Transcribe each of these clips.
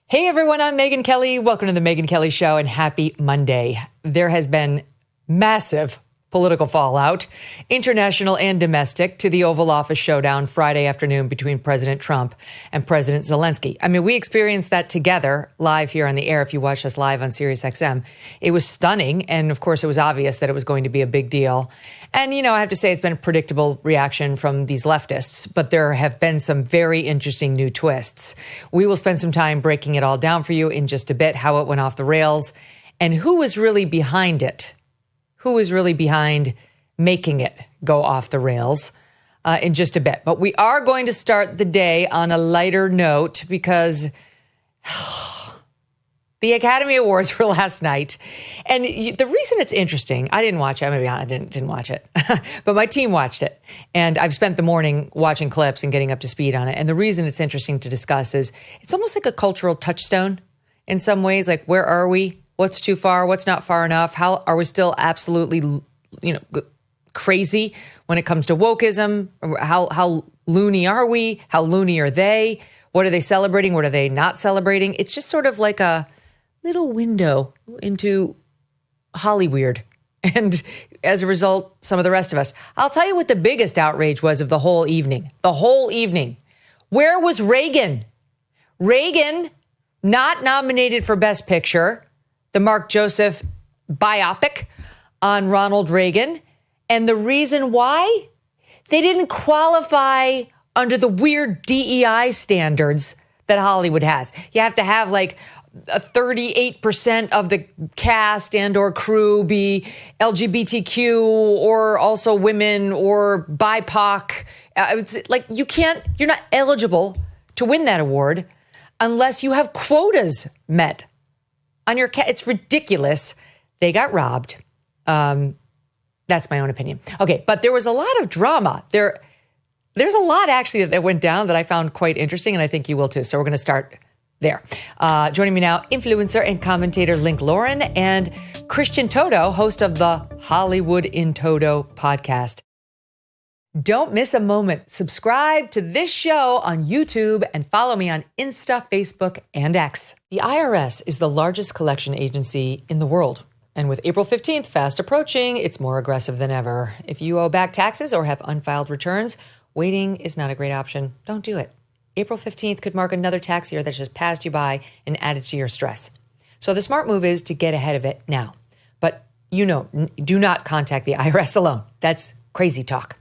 Hey everyone, I'm Megyn Kelly. Welcome to the Megyn Kelly Show and happy Monday. There has been massive political fallout, international and domestic, to the Oval Office showdown Friday afternoon between President Trump and President Zelensky. I mean, we experienced that together live here on the air. If you watched us live on SiriusXM, it was stunning. And of course, it was obvious that it was going to be a big deal. And, you know, I have to say it's been a predictable reaction from these leftists, but there have been some very interesting new twists. We will spend some time breaking it all down for you in just a bit, how it went off the rails and who was really behind it. Who is really behind making it go off the rails in just a bit. But we are going to start the day on a lighter note because the Academy Awards were last night. And the reason it's interesting, I didn't watch it. Maybe I didn't watch it. But my team watched it. And I've spent the morning watching clips and getting up to speed on it. And the reason it's interesting to discuss is it's almost like a cultural touchstone in some ways. Like, where are we? What's too far? What's not far enough? How are we still absolutely, crazy when it comes to wokeism? How loony are we? How loony are they? What are they celebrating? What are they not celebrating? It's just sort of like a little window into Hollyweird. And as a result, some of the rest of us. I'll tell you what the biggest outrage was of the whole evening. The whole evening. Where was Reagan? Reagan, not nominated for Best Picture. The Mark Joseph biopic on Ronald Reagan. And the reason why? They didn't qualify under the weird DEI standards that Hollywood has. You have to have like 38% of the cast and or crew be LGBTQ or also women or BIPOC. It's like you're not eligible to win that award unless you have quotas met. On your it's ridiculous. They got robbed. That's my own opinion. Okay, but there was a lot of drama. There's a lot actually that went down that I found quite interesting, and I think you will too. So we're going to start there. Joining me now, influencer and commentator Link Lauren and Christian Toto, host of the Hollywood in Toto podcast. Don't miss a moment. Subscribe to this show on YouTube and follow me on Insta, Facebook, and X. The IRS is the largest collection agency in the world. And with April 15th fast approaching, it's more aggressive than ever. If you owe back taxes or have unfiled returns, waiting is not a great option. Don't do it. April 15th could mark another tax year that just passed you by and added to your stress. So the smart move is to get ahead of it now. But do not contact the IRS alone. That's crazy talk.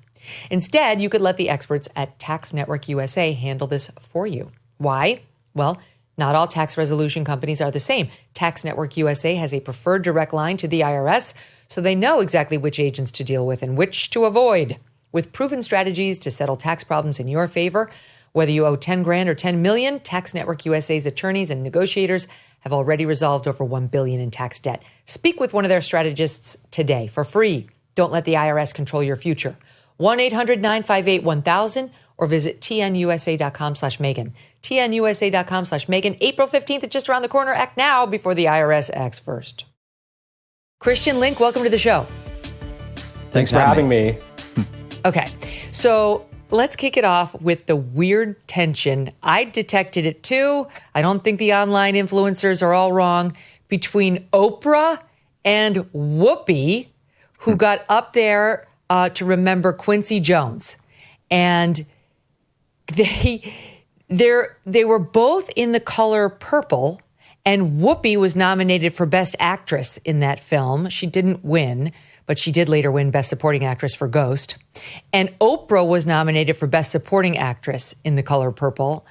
Instead, you could let the experts at Tax Network USA handle this for you. Why? Well, not all tax resolution companies are the same. Tax Network USA has a preferred direct line to the IRS, so they know exactly which agents to deal with and which to avoid. With proven strategies to settle tax problems in your favor, whether you owe 10 grand or 10 million, Tax Network USA's attorneys and negotiators have already resolved over $1 billion in tax debt. Speak with one of their strategists today for free. Don't let the IRS control your future. 1-800-958-1000 or visit tnusa.com/Megyn. tnusa.com/Megyn. April 15th is just around the corner. Act now before the IRS acts first. Christian, Link, welcome to the show. Thanks for having me. Okay, so let's kick it off with the weird tension. I detected it too. I don't think the online influencers are all wrong. Between Oprah and Whoopi, who got up there to remember Quincy Jones. And they were both in the color purple, and Whoopi was nominated for Best Actress in that film. She didn't win, but she did later win Best Supporting Actress for Ghost. And Oprah was nominated for Best Supporting Actress in the color purple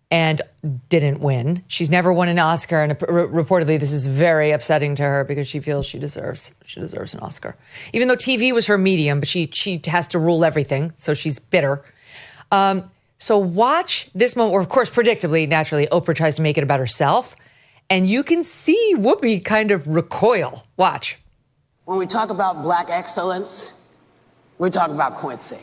and didn't win. She's never won an Oscar, and reportedly this is very upsetting to her because she feels she deserves an Oscar. Even though TV was her medium, but she has to rule everything, so she's bitter. So watch this moment where, of course, predictably, naturally, Oprah tries to make it about herself, and you can see Whoopi kind of recoil. Watch. When we talk about Black excellence, we're talking about Quincy.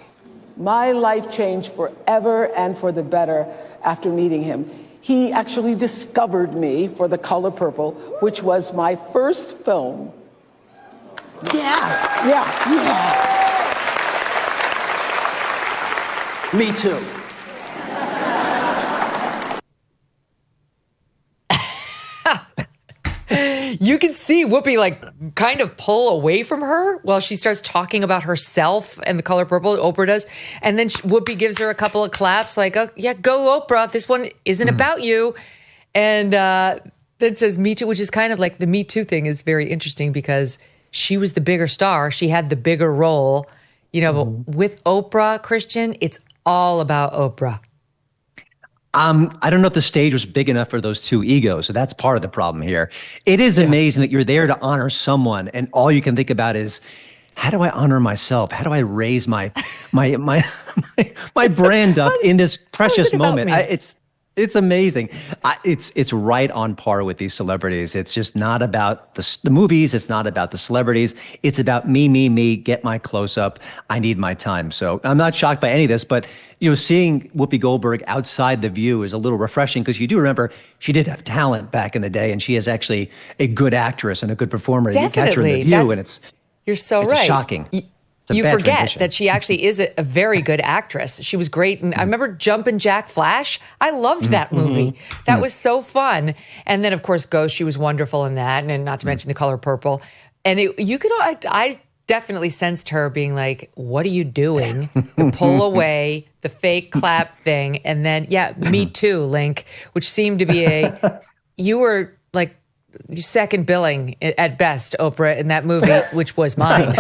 My life changed forever and for the better after meeting him. He actually discovered me for The Color Purple, which was my first film. Yeah. Me too. you can see Whoopi like kind of pull away from her while she starts talking about herself and the color purple. Oprah does. And then Whoopi gives her a couple of claps like, oh, yeah, go Oprah. This one isn't about you. And then says Me Too, which is kind of like the Me Too thing is very interesting because she was the bigger star. She had the bigger role. But with Oprah, Christian, it's all about Oprah. I don't know if the stage was big enough for those two egos, so that's part of the problem here. It is amazing that you're there to honor someone, and all you can think about is, how do I honor myself? How do I raise my brand up in this precious moment? It's amazing. It's right on par with these celebrities. It's just not about the movies. It's not about the celebrities. It's about me, get my close up. I need my time. So I'm not shocked by any of this, but seeing Whoopi Goldberg outside The View is a little refreshing because you do remember she did have talent back in the day, and she is actually a good actress and a a good performer. Definitely. You catch her in The View, and you're so it's right. Shocking. You forget that she actually is a very good actress. She was great. And I remember Jumpin' Jack Flash. I loved that movie. That was so fun. And then, of course, Ghost, she was wonderful in that. And not to mention The Color Purple. And I definitely sensed her being like, what are you doing? The pull away, the fake clap thing. And then, Me Too, Link, which seemed to be you were like, second billing at best, Oprah, in that movie, which was mine.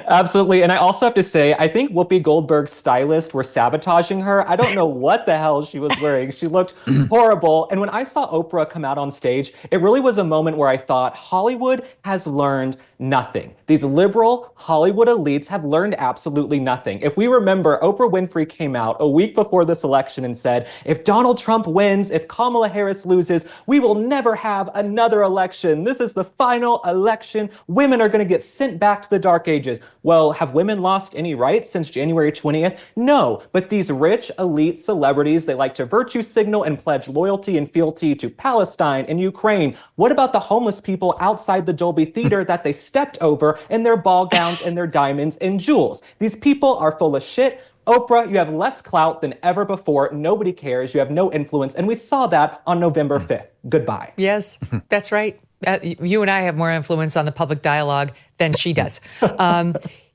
Absolutely. And I also have to say, I think Whoopi Goldberg's stylists were sabotaging her. I don't know what the hell she was wearing. She looked horrible. And when I saw Oprah come out on stage, it really was a moment where I thought Hollywood has learned nothing. These liberal Hollywood elites have learned absolutely nothing. If we remember, Oprah Winfrey came out a week before this election and said, if Donald Trump wins, if Kamala Harris loses, we will never have another election. This is the final election. Women are going to get sent back to the dark ages. Well, have women lost any rights since January 20th? No, but these rich elite celebrities, they like to virtue signal and pledge loyalty and fealty to Palestine and Ukraine. What about the homeless people outside the Dolby Theater that they stepped over in their ball gowns and their diamonds and jewels? These people are full of shit. Oprah, you have less clout than ever before. Nobody cares. You have no influence. And we saw that on November 5th. Goodbye. Yes, that's right. You and I have more influence on the public dialogue than she does.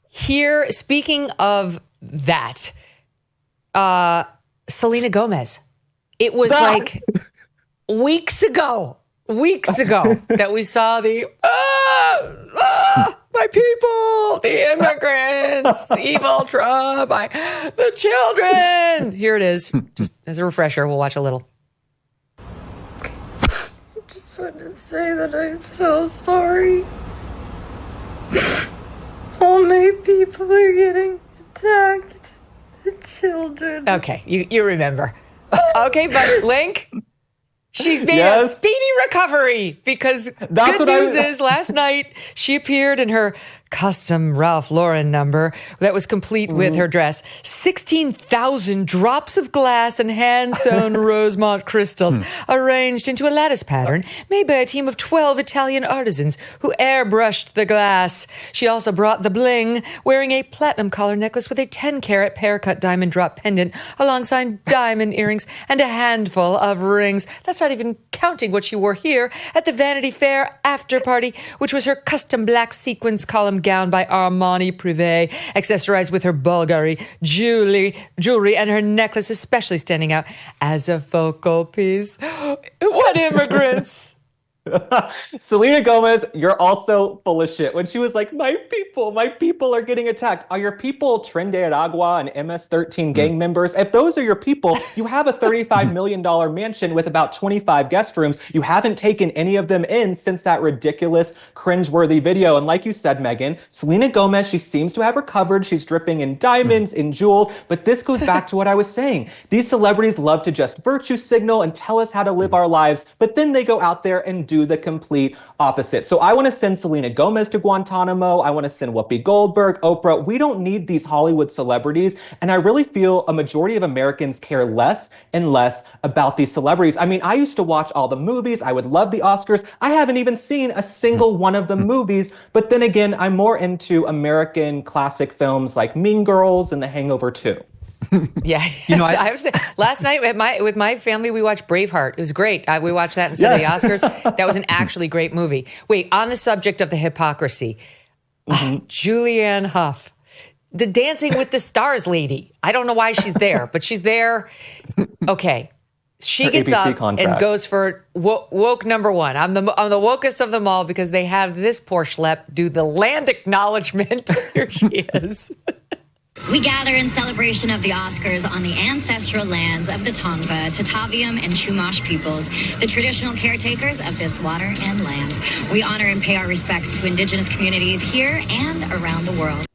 Here, speaking of that, Selena Gomez. It was like weeks ago that we saw the my people, the immigrants, evil Trump, the children. Here it is. Just as a refresher, we'll watch a little. I just wanted to say that I'm so sorry. All my people are getting attacked. The children. Okay, you remember. Okay, but Link, she's made a speedy recovery because good news is last night she appeared in her custom Ralph Lauren number that was complete with her dress. 16,000 drops of glass and hand-sewn Rosemont crystals arranged into a lattice pattern made by a team of 12 Italian artisans who airbrushed the glass. She also brought the bling, wearing a platinum collar necklace with a 10-carat pear-cut diamond drop pendant alongside diamond earrings and a handful of rings. That's not even counting what she wore here at the Vanity Fair after party, which was her custom black sequins column gown by Armani Privé, accessorized with her Bulgari jewelry and her necklace especially standing out as a focal piece. What immigrants! Selena Gomez, you're also full of shit. When she was like, my people are getting attacked. Are your people Tren de Aragua and MS-13 gang members? If those are your people, you have a $35 million mansion with about 25 guest rooms. You haven't taken any of them in since that ridiculous, cringeworthy video. And like you said, Megyn, Selena Gomez, she seems to have recovered. She's dripping in diamonds, in jewels. But this goes back to what I was saying. These celebrities love to just virtue signal and tell us how to live our lives, but then they go out there and do the complete opposite. So I want to send Selena Gomez to Guantanamo. I want to send Whoopi Goldberg, Oprah. We don't need these Hollywood celebrities. And I really feel a majority of Americans care less and less about these celebrities. I mean, I used to watch all the movies. I would love the Oscars. I haven't even seen a single one of the movies. But then again, I'm more into American classic films like Mean Girls and The Hangover 2. Yeah, yes, I have to say, last night with my family, we watched Braveheart. It was great. We watched that instead of the Oscars. That was an actually great movie. Wait, on the subject of the hypocrisy, Julianne Hough, the Dancing with the Stars lady. I don't know why she's there, but she's there. Okay. She Her gets ABC up contract. and goes for woke number one. I'm the wokest of them all because they have this poor schlep do the land acknowledgement. Here she is. We gather in celebration of the Oscars on the ancestral lands of the Tongva, Tataviam, and Chumash peoples, the traditional caretakers of this water and land. We honor and pay our respects to indigenous communities here and around the world.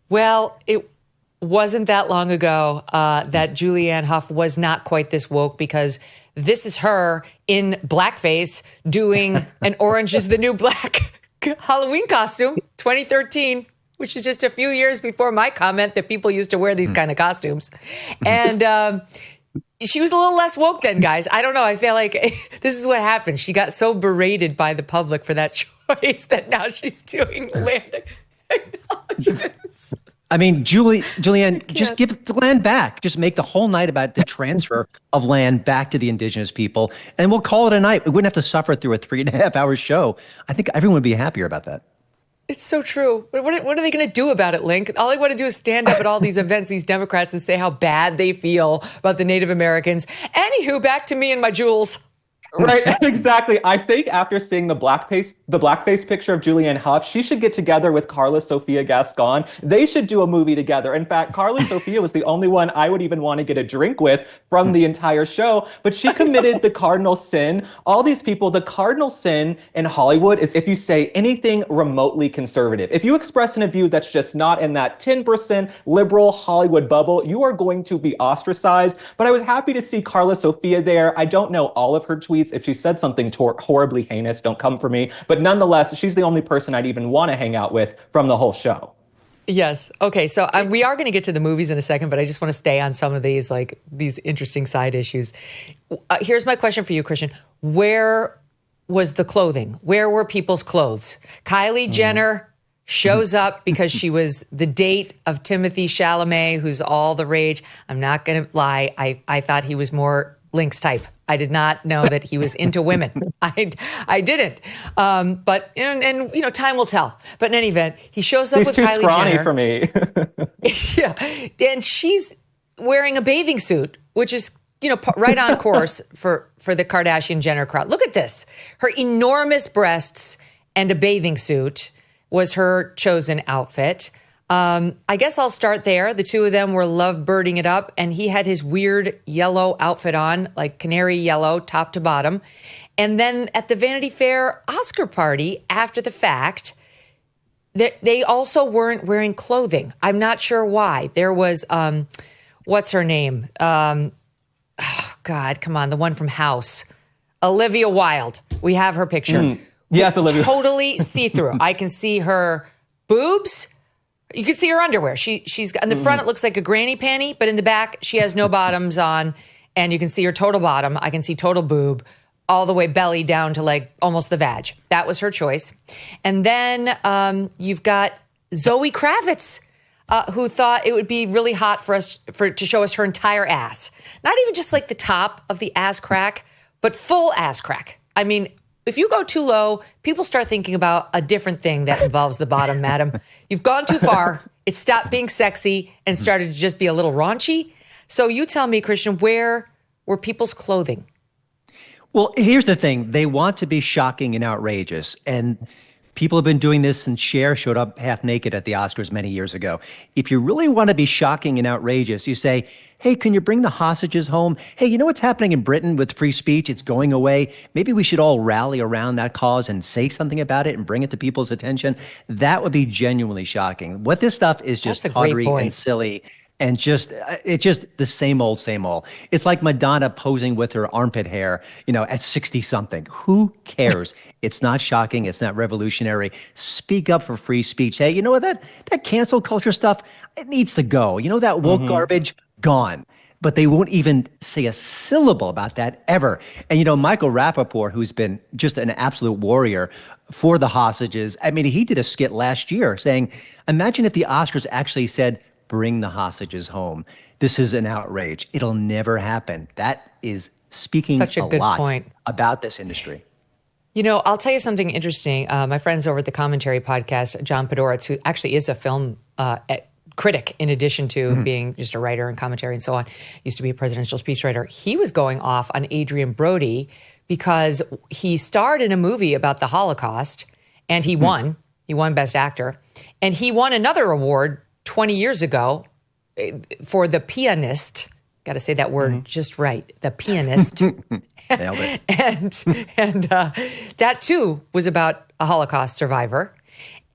Well, it wasn't that long ago that Julianne Hough was not quite this woke, because this is her in blackface doing an Orange is the New Black Halloween costume, 2013, which is just a few years before my comment that people used to wear these kind of costumes. And she was a little less woke then, guys. I don't know. I feel like this is what happened. She got so berated by the public for that choice that now she's doing land acknowledgements. I mean, Julianne, just give the land back. Just make the whole night about the transfer of land back to the indigenous people, and we'll call it a night. We wouldn't have to suffer through a 3.5-hour show. I think everyone would be happier about that. It's so true. What are they going to do about it, Link? All they want to do is stand up at all these events, these Democrats, and say how bad they feel about the Native Americans. Anywho, back to me and my jewels. Right, exactly. I think after seeing the blackface picture of Julianne Hough, she should get together with Carla Sofia Gascon. They should do a movie together. In fact, Carla Sofia was the only one I would even want to get a drink with from the entire show. But she committed the cardinal sin. All these people, the cardinal sin in Hollywood is if you say anything remotely conservative. If you express a view that's just not in that 10% liberal Hollywood bubble, you are going to be ostracized. But I was happy to see Carla Sofia there. I don't know all of her tweets. If she said something horribly heinous, don't come for me. But nonetheless, she's the only person I'd even want to hang out with from the whole show. Yes. Okay. So we are going to get to the movies in a second, but I just want to stay on some of these interesting side issues. Here's my question for you, Christian. Where was the clothing? Where were people's clothes? Kylie Jenner shows up because she was the date of Timothée Chalamet, who's all the rage. I'm not going to lie. I thought he was more Link's type. I did not know that he was into women. I didn't. But time will tell. But in any event, he shows up with Kylie Jenner. He's too scrawny for me. Yeah, and she's wearing a bathing suit, which is right on course for the Kardashian Jenner crowd. Look at this. Her enormous breasts and a bathing suit was her chosen outfit. I guess I'll start there. The two of them were loveboarding it up, and he had his weird yellow outfit on, like canary yellow, top to bottom. And then at the Vanity Fair Oscar party, after the fact, they also weren't wearing clothing. I'm not sure why. There was, what's her name? Oh God, come on, the one from House. Olivia Wilde. We have her picture. Yes, Olivia. Totally see-through. I can see her boobs. You can see her underwear. She's got, in the front, it looks like a granny panty, but in the back, she has no bottoms on, and you can see her total bottom. I can see total boob, all the way belly down to like almost the vag. That was her choice. And then you've got Zoe Kravitz, who thought it would be really hot to show us her entire ass. Not even just like the top of the ass crack, but full ass crack. I mean, if you go too low, people start thinking about a different thing that involves the bottom, madam. You've gone too far. It stopped being sexy and started to just be a little raunchy. So you tell me, Christian, where were people's clothing? Well, here's the thing. They want to be shocking and outrageous. And people have been doing this since Cher showed up half naked at the Oscars many years ago. If you really want to be shocking and outrageous, you say, hey, can you bring the hostages home? Hey, you know what's happening in Britain with free speech? It's going away. Maybe we should all rally around that cause and say something about it and bring it to people's attention. That would be genuinely shocking. What this stuff is just tawdry and silly. And it's just the same old, same old. It's like Madonna posing with her armpit hair, at 60 something. Who cares? It's not shocking. It's not revolutionary. Speak up for free speech. Hey, you know what? That cancel culture stuff, it needs to go. That woke garbage, gone. But they won't even say a syllable about that ever. And, Michael Rappaport, who's been just an absolute warrior for the hostages, I mean, he did a skit last year saying, imagine if the Oscars actually said, bring the hostages home. This is an outrage. It'll never happen. That is speaking Such a good lot point about this industry. You know, I'll tell you something interesting. My friends over at the Commentary podcast, John Podhoretz, who actually is a film critic in addition to being just a writer and commentary and so on, used to be a presidential speechwriter. He was going off on Adrien Brody because he starred in a movie about the Holocaust and he won. He won Best Actor. And he won another award 20 years ago for The Pianist. Got to say that word just right. The Pianist. Nailed it. and that too was about a Holocaust survivor.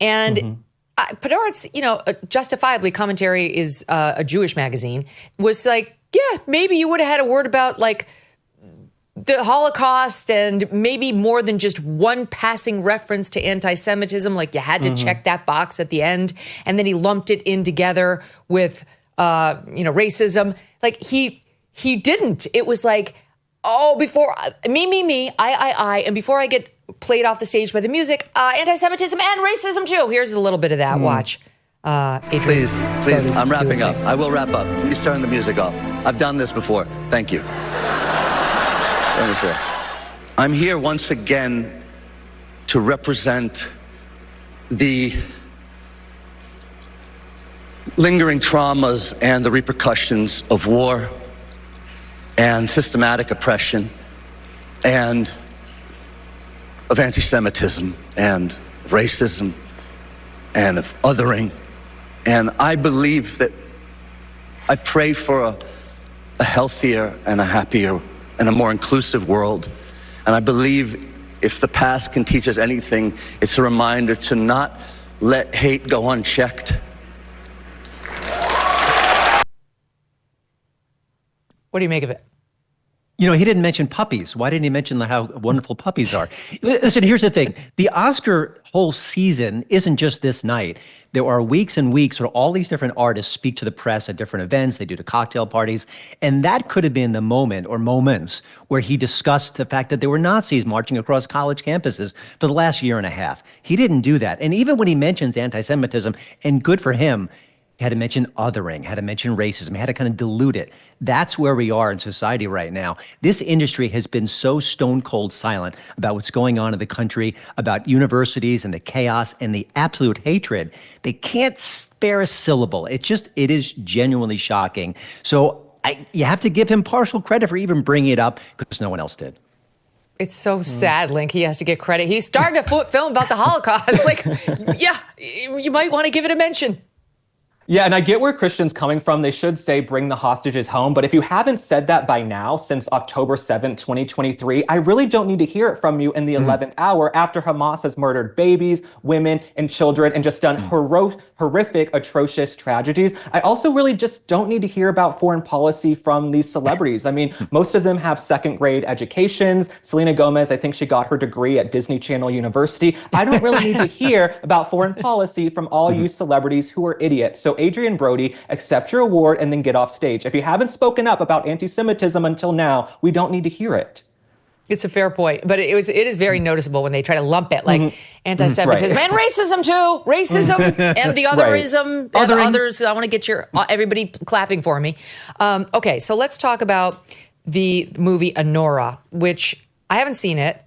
And Podhoretz, you know, justifiably, Commentary is a Jewish magazine, was like, yeah, maybe you would have had a word about like the Holocaust and maybe more than just one passing reference to anti-Semitism. Like you had to check that box at the end. And then he lumped it in together with, racism. Like he didn't. It was like, oh, before me, I, and before I get played off the stage by the music, anti-Semitism and racism too. Here's a little bit of that. Watch. Adrien, please, I'm wrapping up. I will wrap up. Please turn the music off. I've done this before. Thank you. I'm here once again to represent the lingering traumas and the repercussions of war and systematic oppression and of anti-Semitism and racism and of othering. And I believe that I pray for a healthier and a happier and a more inclusive world. And I believe if the past can teach us anything, it's a reminder to not let hate go unchecked. What do you make of it? You know, he didn't mention puppies. Why didn't he mention how wonderful puppies are? Listen, here's the thing. The Oscar whole season isn't just this night. There are weeks and weeks where all these different artists speak to the press at different events. They do the cocktail parties. And that could have been the moment or moments where he discussed the fact that there were Nazis marching across college campuses for the last year and a half. He didn't do that. And even when he mentions anti-Semitism, and good for him, had to mention othering, had to mention racism, had to kind of dilute it. That's where we are in society right now. This industry has been so stone cold silent about what's going on in the country, about universities and the chaos and the absolute hatred. They can't spare a syllable. It is genuinely shocking. So you have to give him partial credit for even bringing it up because no one else did. It's so sad, Link. He has to get credit. He started a film about the Holocaust. Like, yeah, you might want to give it a mention. Yeah, and I get where Christian's coming from. They should say bring the hostages home. But if you haven't said that by now, since October 7th, 2023, I really don't need to hear it from you in the 11th hour after Hamas has murdered babies, women, and children and just done horrific, atrocious tragedies. I also really just don't need to hear about foreign policy from these celebrities. I mean, most of them have second-grade educations. Selena Gomez, I think she got her degree at Disney Channel University. I don't really need to hear about foreign policy from all you celebrities who are idiots. So Adrien Brody, accept your award and then get off stage. If you haven't spoken up about anti-Semitism until now, we don't need to hear it. It's a fair point, but it is very noticeable when they try to lump it like anti-Semitism and racism too, racism and the otherism and the others. I want to get everybody clapping for me. Okay, so let's talk about the movie Anora, which I haven't seen it.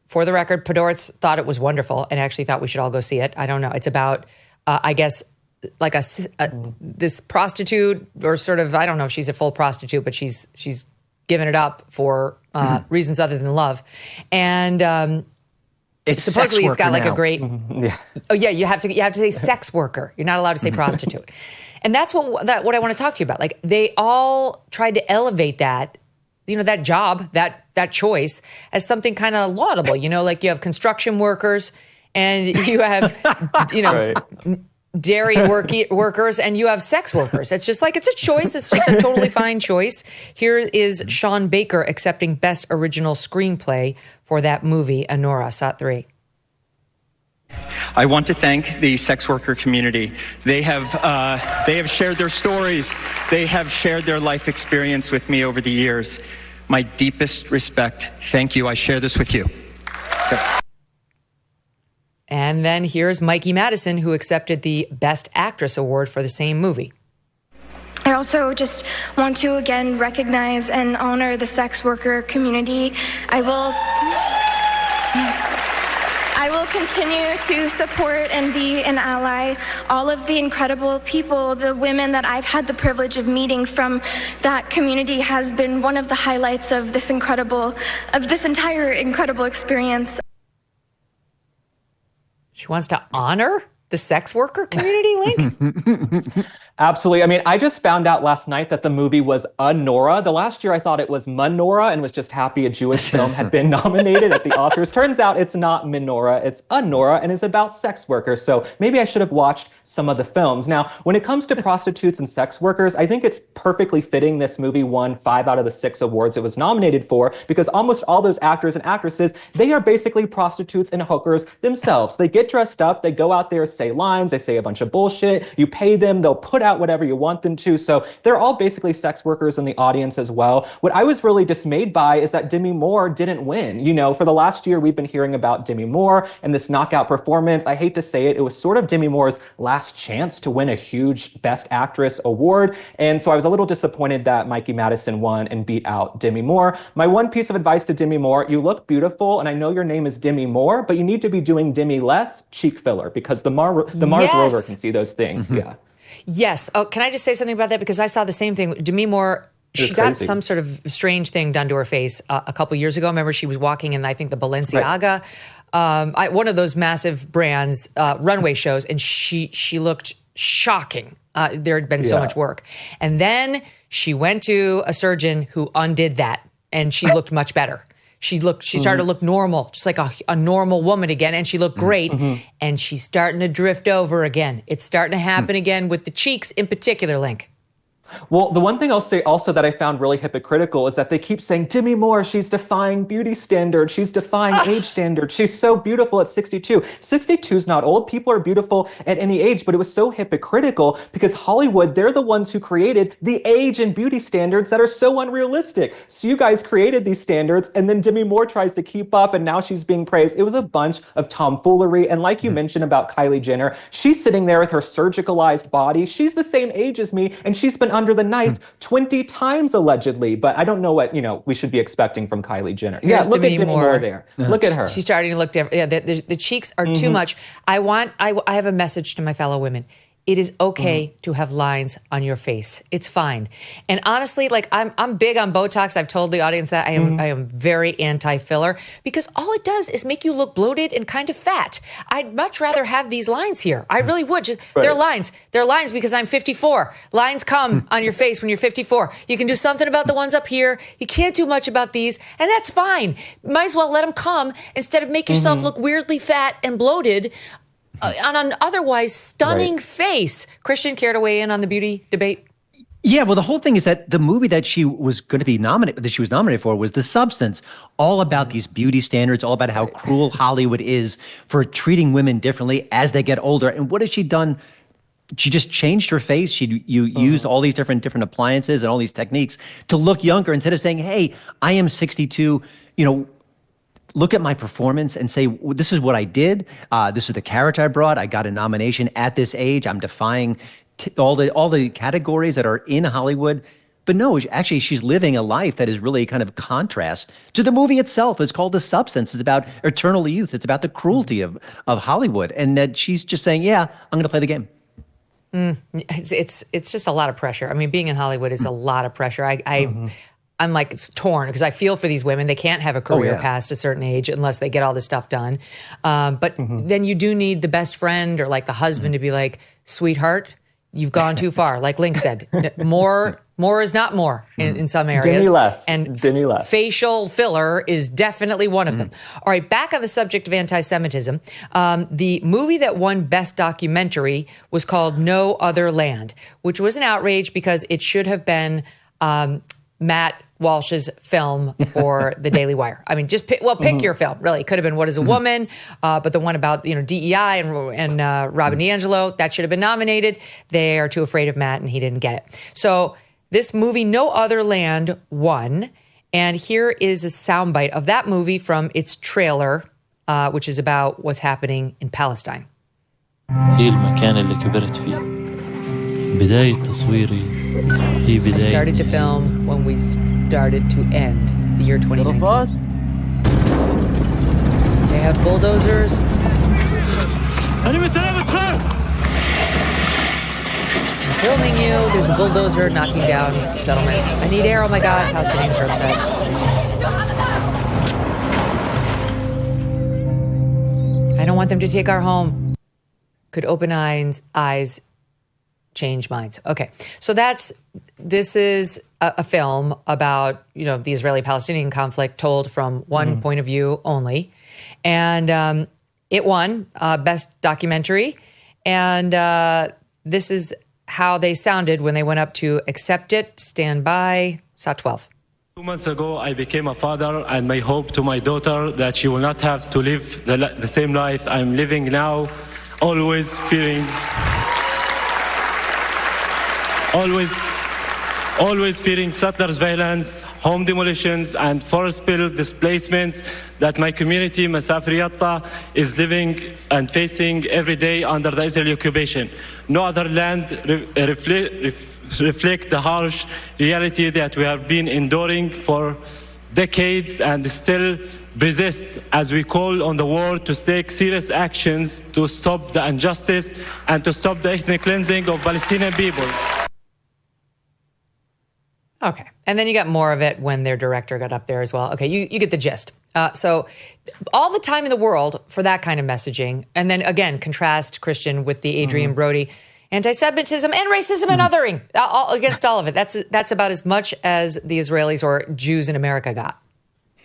For the record, Podhoretz thought it was wonderful and actually thought we should all go see it. I don't know. It's about, I guess, like this prostitute, or sort of, I don't know if she's a full prostitute, but she's given it up for reasons other than love. And it's supposedly it's got like now. A great oh yeah, you have to say sex worker. You're not allowed to say prostitute. And that's what I want to talk to you about. Like they all tried to elevate that, that job, that choice as something kind of laudable. Like you have construction workers and you have dairy workers and you have sex workers. It's just like, it's a choice. It's just a totally fine choice. Here is Sean Baker accepting Best Original Screenplay for that movie, Anora, Sat 3. I want to thank the sex worker community. They have shared their stories. They have shared their life experience with me over the years. My deepest respect. Thank you. I share this with you. And then here's Mikey Madison, who accepted the Best Actress award for the same movie. also just want to again recognize and honor the sex worker community. I will continue to support and be an ally. All of the incredible people, the women that I've had the privilege of meeting from that community has been one of the highlights of this entire incredible experience. She wants to honor the sex worker community, Link? Absolutely. I mean, I just found out last night that the movie was Anora. The last year I thought it was Menorah and was just happy a Jewish film had been nominated at the Oscars. Turns out it's not Menorah, it's Anora, and is about sex workers. So maybe I should have watched some of the films. Now, when it comes to prostitutes and sex workers, I think it's perfectly fitting this movie won 5 out of the 6 awards it was nominated for, because almost all those actors and actresses, they are basically prostitutes and hookers themselves. They get dressed up, they go out there, say lines, they say a bunch of bullshit, you pay them, they'll put out whatever you want them to. So they're all basically sex workers in the audience as well. What I was really dismayed by is that Demi Moore didn't win. You know, for the last year, we've been hearing about Demi Moore and this knockout performance. I hate to say it, it was sort of Demi Moore's last chance to win a huge Best Actress award. And so I was a little disappointed that Mikey Madison won and beat out Demi Moore. My one piece of advice to Demi Moore, you look beautiful, and I know your name is Demi Moore, but you need to be doing Demi less cheek filler, because the Mars rover can see those things. Yeah. Yes. Oh, can I just say something about that? Because I saw the same thing. Demi Moore, she got some sort of strange thing done to her face a couple years ago. Remember, she was walking in, I think, the Balenciaga, one of those massive brands, runway shows, and she looked shocking. There had been so much work. And then she went to a surgeon who undid that, and she looked much better. She started to look normal, just like a normal woman again, and she looked great. And she's starting to drift over again. It's starting to happen again with the cheeks in particular, Link. Well, the one thing I'll say also that I found really hypocritical is that they keep saying, Demi Moore, she's defying beauty standards. She's defying age standards. She's so beautiful at 62. 62 is not old. People are beautiful at any age, but it was so hypocritical because Hollywood, they're the ones who created the age and beauty standards that are so unrealistic. So you guys created these standards, and then Demi Moore tries to keep up, and now she's being praised. It was a bunch of tomfoolery. And like you mentioned about Kylie Jenner, she's sitting there with her surgicalized body. She's the same age as me, and she's been under the knife 20 times allegedly, but I don't know what, we should be expecting from Kylie Jenner. Here's look Demi at Demi Moore there. Look at her. She's starting to look different. Yeah, the cheeks are too much. I have a message to my fellow women. It is okay to have lines on your face. It's fine. And honestly, like I'm big on Botox. I've told the audience that I am very anti-filler, because all it does is make you look bloated and kind of fat. I'd much rather have these lines here. I really would. They're lines. They're lines because I'm 54. Lines come on your face when you're 54. You can do something about the ones up here. You can't do much about these, and that's fine. Might as well let them come instead of make yourself look weirdly fat and bloated on an otherwise stunning face. Christian, care to weigh in on the beauty debate? Yeah, well, the whole thing is that the movie that she was going to be nominated, that she was nominated for, was The Substance, all about these beauty standards, all about how cruel Hollywood is for treating women differently as they get older. And what has she done? She just changed her face. She used all these different appliances and all these techniques to look younger, instead of saying, "Hey, I am 62. Look at my performance and say, this is what I did. This is the character I brought. I got a nomination at this age. I'm defying all the categories that are in Hollywood." But no, actually, she's living a life that is really kind of contrast to the movie itself. It's called The Substance. It's about eternal youth. It's about the cruelty of Hollywood. And that she's just saying, yeah, I'm going to play the game. It's just a lot of pressure. I mean, being in Hollywood is a lot of pressure. I'm like torn because I feel for these women. They can't have a career past a certain age unless they get all this stuff done. But then you do need the best friend or like the husband to be like, "Sweetheart, you've gone too far." Like Link said, more is not more in some areas. Demi less. Facial filler is definitely one of them. All right, back on the subject of anti-Semitism. The movie that won Best Documentary was called No Other Land, which was an outrage because it should have been Matt Walsh's film for the Daily Wire. I mean, just pick your film. Really, it could have been What Is a Woman, but the one about DEI and Robin DiAngelo, that should have been nominated. They are too afraid of Matt, and he didn't get it. So this movie, No Other Land, won, and here is a soundbite of that movie from its trailer, which is about what's happening in Palestine. هي المكان اللي كبرت فيه. بداية تصويري We started to film when we started to end the year 2019. They have bulldozers. I'm filming you. There's a bulldozer knocking down settlements. I need air. Oh my God, Palestinians are upset. I don't want them to take our home. Could open eyes change minds. Okay, so this is a film about, the Israeli-Palestinian conflict told from one point of view only. And it won Best Documentary. And this is how they sounded when they went up to accept it. Stand by. Shot 12. 2 months ago, I became a father, and my hope to my daughter that she will not have to live the same life I'm living now, always fearing settlers' violence, home demolitions, and forest-built displacements that my community, Masafir Yatta, is living and facing every day under the Israeli occupation. No other land reflect the harsh reality that we have been enduring for decades and still persist, as we call on the world to take serious actions to stop the injustice and to stop the ethnic cleansing of Palestinian people. Okay. And then you got more of it when their director got up there as well. Okay, you get the gist. So all the time in the world for that kind of messaging. And then again, contrast Christian with the Adrian Brody anti-Semitism and racism and othering against all of it. That's about as much as the Israelis or Jews in America got.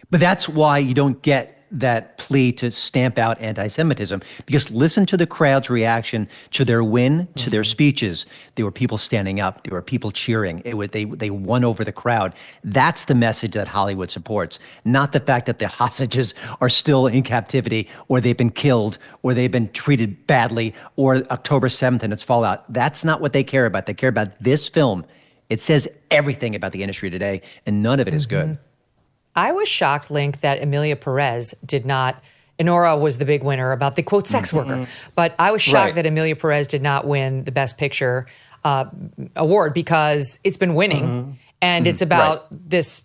But that's why you don't get that plea to stamp out anti-Semitism, because listen to the crowd's reaction to their win, to their speeches. There were people standing up. There were people cheering. They won over the crowd. That's the message that Hollywood supports, not the fact that the hostages are still in captivity, or they've been killed, or they've been treated badly, or October 7th and its fallout. That's not what they care about. They care about this film. It says everything about the industry today, and none of it is good. I was shocked, Link, that Emilia Perez did not. Anora was the big winner about the, quote, sex worker. But I was shocked that Emilia Perez did not win the Best Picture award, because it's been winning. And it's about this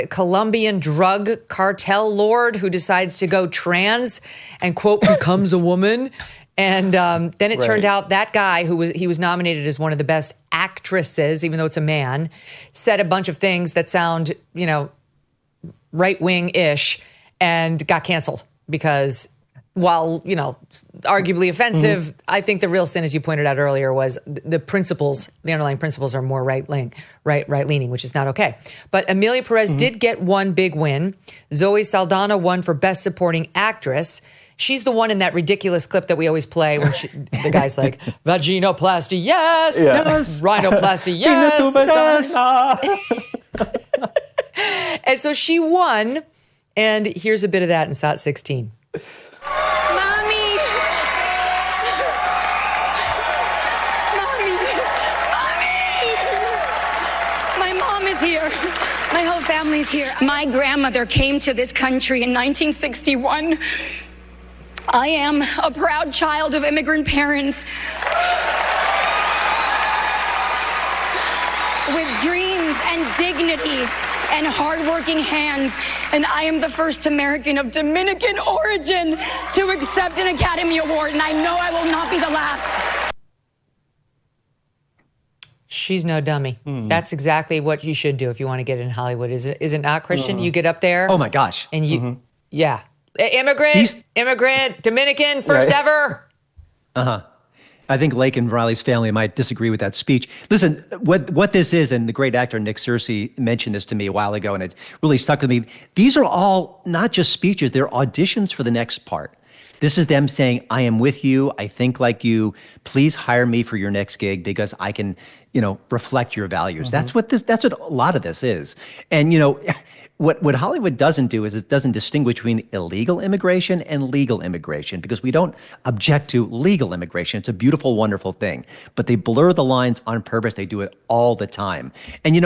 Colombian drug cartel lord who decides to go trans and, quote, becomes a woman. And then it turned out that guy he was nominated as one of the best actresses, even though it's a man, said a bunch of things that sound, right-wing-ish, and got canceled because, while, arguably offensive, I think the real sin, as you pointed out earlier, was the principles, the underlying principles are more right-leaning, which is not okay. But Emilia Perez did get one big win. Zoe Saldana won for Best Supporting Actress. She's the one in that ridiculous clip that we always play when the guy's like, vaginoplasty, yes! Yes! Rhinoplasty, yes! And so she won, and here's a bit of that in SOT 16. Mommy! My mom is here. My whole family's here. My grandmother came to this country in 1961. I am a proud child of immigrant parents with dreams and dignity and hardworking hands. And I am the first American of Dominican origin to accept an Academy Award. And I know I will not be the last. She's no dummy. That's exactly what you should do if you want to get in Hollywood. Is it not, Christian? You get up there. Oh my gosh. And you, immigrant, Dominican, first ever. I think Lake and Riley's family might disagree with that speech. Listen, what this is, and the great actor Nick Searcy mentioned this to me a while ago, and it really stuck with me. These are all not just speeches, they're auditions for the next part. This is them saying, I am with you, I think like you, please hire me for your next gig because I can, reflect your values. That's what a lot of this is. And, what Hollywood doesn't do is it doesn't distinguish between illegal immigration and legal immigration, because we don't object to legal immigration. It's a beautiful, wonderful thing. But they blur the lines on purpose. They do it all the time. And,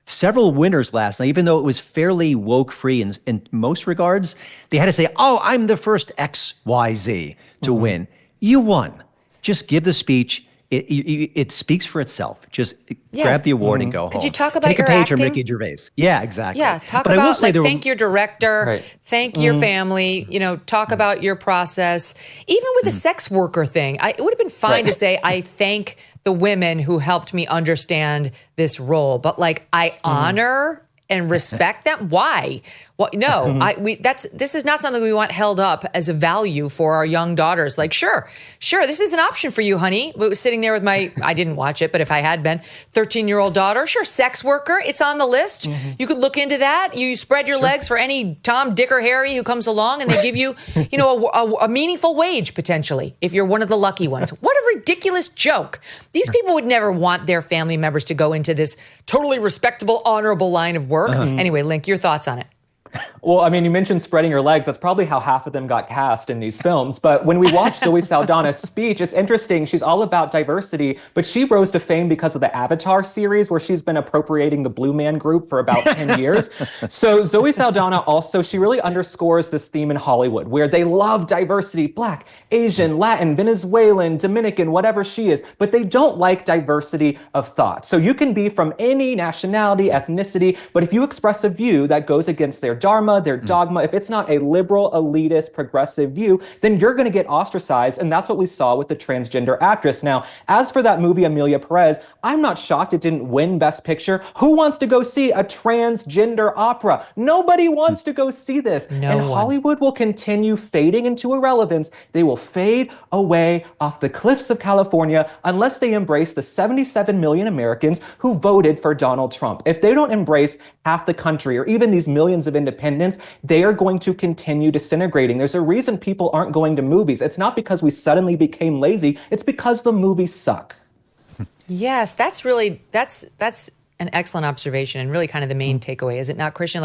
several winners last night, even though it was fairly woke-free in most regards, they had to say, oh, I'm the first XYZ to win. You won. Just give the speech. it speaks for itself. Just grab the award and go home. Could you talk about Take your a page acting? from Ricky Gervais. Yeah, exactly. Yeah, talk but about thank your director, thank your family, talk about your process. Even with the sex worker thing, it would have been fine to say, I thank the women who helped me understand this role. But I honor and respect them. Why? Well, no, this is not something we want held up as a value for our young daughters. Sure, this is an option for you, honey. I was sitting there with I didn't watch it, but if I had been 13-year-old daughter, sure, sex worker, it's on the list. You could look into that. You spread your legs for any Tom, Dick, or Harry who comes along, and they give you, a meaningful wage potentially if you're one of the lucky ones. What a ridiculous joke! These people would never want their family members to go into this totally respectable, honorable line of work. Anyway, Link, your thoughts on it? Well, I mean, you mentioned spreading your legs. That's probably how half of them got cast in these films. But when we watch Zoe Saldana's speech, it's interesting. She's all about diversity, but she rose to fame because of the Avatar series, where she's been appropriating the Blue Man Group for about 10 years. So Zoe Saldana also, she really underscores this theme in Hollywood, where they love diversity, Black, Asian, Latin, Venezuelan, Dominican, whatever she is, but they don't like diversity of thought. So you can be from any nationality, ethnicity, but if you express a view that goes against their dharma, their dogma, if it's not a liberal, elitist, progressive view, then you're going to get ostracized. And that's what we saw with the transgender actress. Now, as for that movie, Emilia Perez, I'm not shocked it didn't win Best Picture. Who wants to go see a transgender opera? Nobody wants to go see this. Hollywood will continue fading into irrelevance. They will fade away off the cliffs of California unless they embrace the 77 million Americans who voted for Donald Trump. If they don't embrace half the country or even these millions of independents, they are going to continue disintegrating. There's a reason people aren't going to movies. It's not because we suddenly became lazy. It's because the movies suck. Yes, that's an excellent observation and really kind of the main takeaway, is it not, Christian?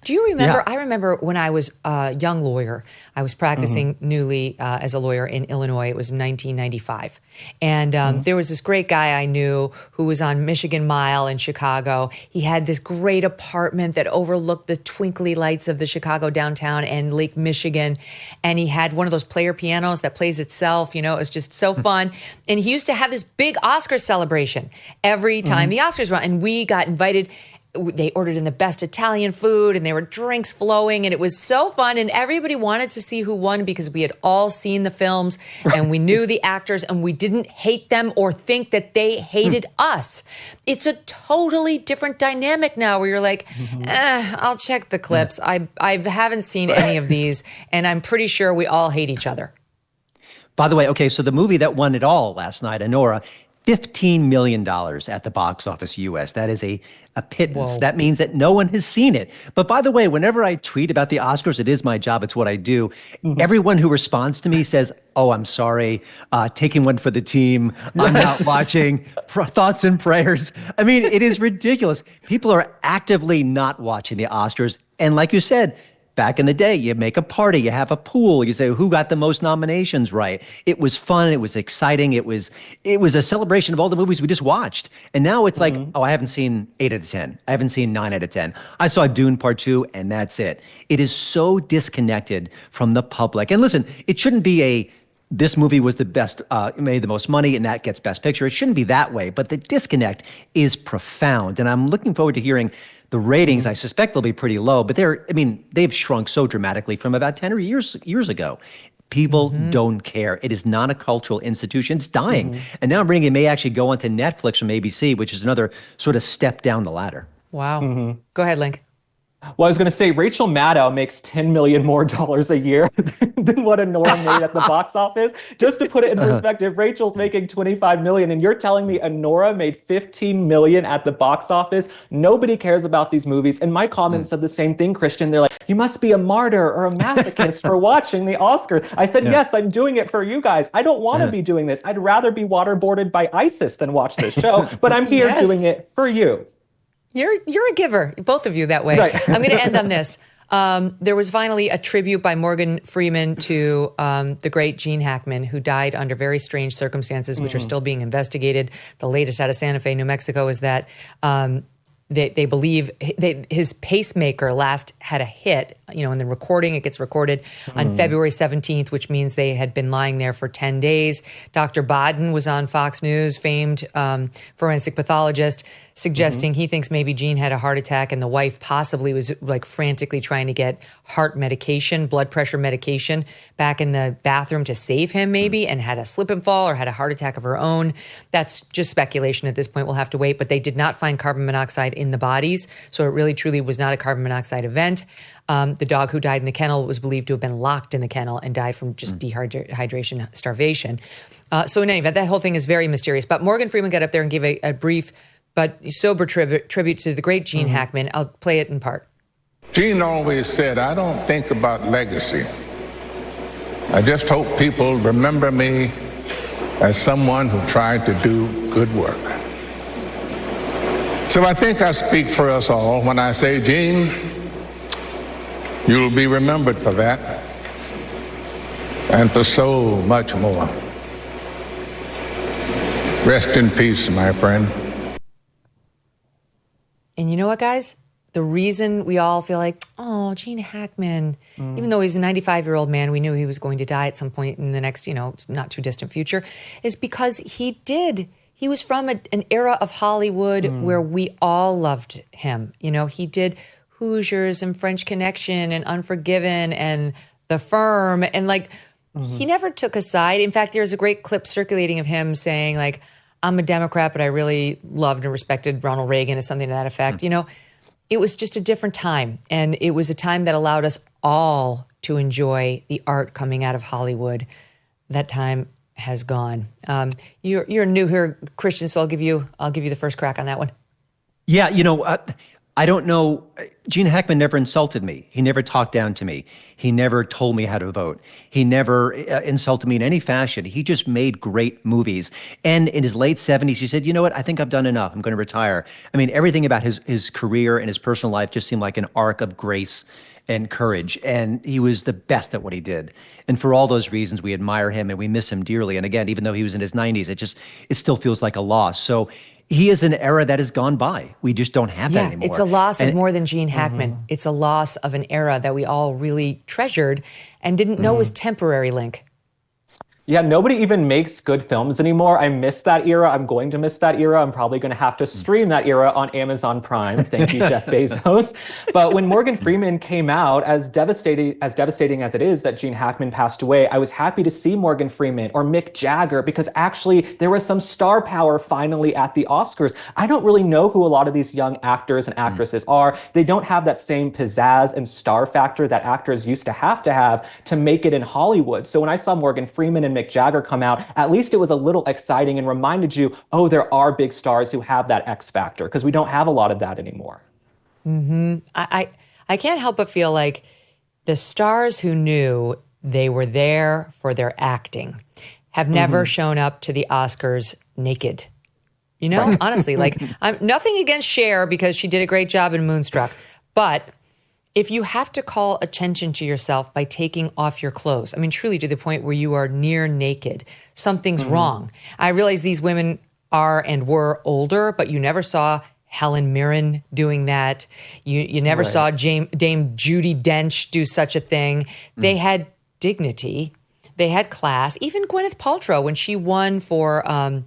Do you remember, I remember when I was a young lawyer, I was practicing newly as a lawyer in Illinois. It was 1995. And there was this great guy I knew who was on Michigan Mile in Chicago. He had this great apartment that overlooked the twinkly lights of the Chicago downtown and Lake Michigan. And he had one of those player pianos that plays itself. It was just so fun. And he used to have this big Oscar celebration every time the Oscars were on. And we got invited. They ordered in the best Italian food and there were drinks flowing and it was so fun, and everybody wanted to see who won because we had all seen the films and we knew the actors and we didn't hate them or think that they hated us. It's a totally different dynamic now where you're like, I'll check the clips. I haven't seen any of these and I'm pretty sure we all hate each other. By the way, okay, so the movie that won it all last night, Anora, $15 million at the box office U.S. That is a pittance. Whoa. That means that no one has seen it. But by the way, whenever I tweet about the Oscars, it is my job. It's what I do. Everyone who responds to me says, oh, I'm sorry, taking one for the team. I'm not watching. Thoughts and prayers. I mean, it is ridiculous. People are actively not watching the Oscars. And like you said, back in the day, you make a party, you have a pool, you say, who got the most nominations right? It was fun, it was exciting, it was a celebration of all the movies we just watched. And now it's like, oh, I haven't seen 8 out of 10. I haven't seen 9 out of 10. I saw Dune Part 2, and that's it. It is so disconnected from the public. And listen, it shouldn't be this movie was the best, made the most money, and that gets Best Picture. It shouldn't be that way, but the disconnect is profound. And I'm looking forward to hearing the ratings. I suspect they'll be pretty low, but they've shrunk so dramatically from about 10 years ago. People don't care. It is not a cultural institution. It's dying. And now it may actually go onto Netflix from ABC, which is another sort of step down the ladder. Wow. Go ahead, Link. Well, I was going to say Rachel Maddow makes $10 million more a year than what Anora made at the box office. Just to put it in perspective, Rachel's making $25 million, and you're telling me Anora made $15 million at the box office? Nobody cares about these movies. And my comments said the same thing, Christian. They're like, you must be a martyr or a masochist for watching the Oscars. I said, yes, I'm doing it for you guys. I don't want to be doing this. I'd rather be waterboarded by ISIS than watch this show, but I'm here doing it for you. You're a giver, both of you that way. Right. I'm going to end on this. There was finally a tribute by Morgan Freeman to the great Gene Hackman, who died under very strange circumstances, which are still being investigated. The latest out of Santa Fe, New Mexico, is that They believe his pacemaker last had a hit, in the recording. It gets recorded on February 17th, which means they had been lying there for 10 days. Dr. Baden was on Fox News, famed forensic pathologist, suggesting he thinks maybe Gene had a heart attack and the wife possibly was like frantically trying to get heart medication, blood pressure medication back in the bathroom to save him maybe, and had a slip and fall or had a heart attack of her own. That's just speculation at this point. We'll have to wait, but they did not find carbon monoxide in the bodies. So it really truly was not a carbon monoxide event. The dog who died in the kennel was believed to have been locked in the kennel and died from just dehydration, starvation. So in any event, that whole thing is very mysterious. But Morgan Freeman got up there and gave a brief but sober tribute to the great Gene Hackman. I'll play it in part. Gene always said, I don't think about legacy. I just hope people remember me as someone who tried to do good work. So I think I speak for us all when I say, Gene, you'll be remembered for that and for so much more. Rest in peace, my friend. And you know what, guys? The reason we all feel like, oh, Gene Hackman, even though he's a 95-year-old man, we knew he was going to die at some point in the next, not too distant future, is because he was from an era of Hollywood where we all loved him. He did Hoosiers and French Connection and Unforgiven and The Firm. And he never took a side. In fact, there's a great clip circulating of him saying I'm a Democrat, but I really loved and respected Ronald Reagan, or something to that effect. It was just a different time. And it was a time that allowed us all to enjoy the art coming out of Hollywood. That time has gone. You're new here, Christian, so I'll give you the first crack on that one. Yeah, I don't know. Gene Hackman never insulted me. He never talked down to me. He never told me how to vote. He never insulted me in any fashion. He just made great movies. And in his late 70s, he said, you know what? I think I've done enough. I'm going to retire. I mean, everything about his career and his personal life just seemed like an arc of grace and courage. And he was the best at what he did. And for all those reasons, we admire him and we miss him dearly. And again, even though he was in his 90s, it still feels like a loss. So he is an era that has gone by. We just don't have that anymore. It's a loss of more than Gene Hackman. It's a loss of an era that we all really treasured and didn't know was temporary, Link. Yeah, nobody even makes good films anymore. I miss that era. I'm going to miss that era. I'm probably going to have to stream that era on Amazon Prime. Thank you, Jeff Bezos. But when Morgan Freeman came out, as devastating as it is that Gene Hackman passed away, I was happy to see Morgan Freeman or Mick Jagger because actually there was some star power finally at the Oscars. I don't really know who a lot of these young actors and actresses are. They don't have that same pizzazz and star factor that actors used to have to make it in Hollywood. So when I saw Morgan Freeman and Mick Jagger come out, at least it was a little exciting and reminded you, oh, there are big stars who have that X factor, because we don't have a lot of that anymore. I can't help but feel like the stars who knew they were there for their acting have never shown up to the Oscars naked. Honestly, I'm nothing against Cher because she did a great job in Moonstruck, but if you have to call attention to yourself by taking off your clothes, I mean, truly to the point where you are near naked, something's wrong. I realize these women are and were older, but you never saw Helen Mirren doing that. You never saw Dame Judi Dench do such a thing. They had dignity. They had class. Even Gwyneth Paltrow, when she won for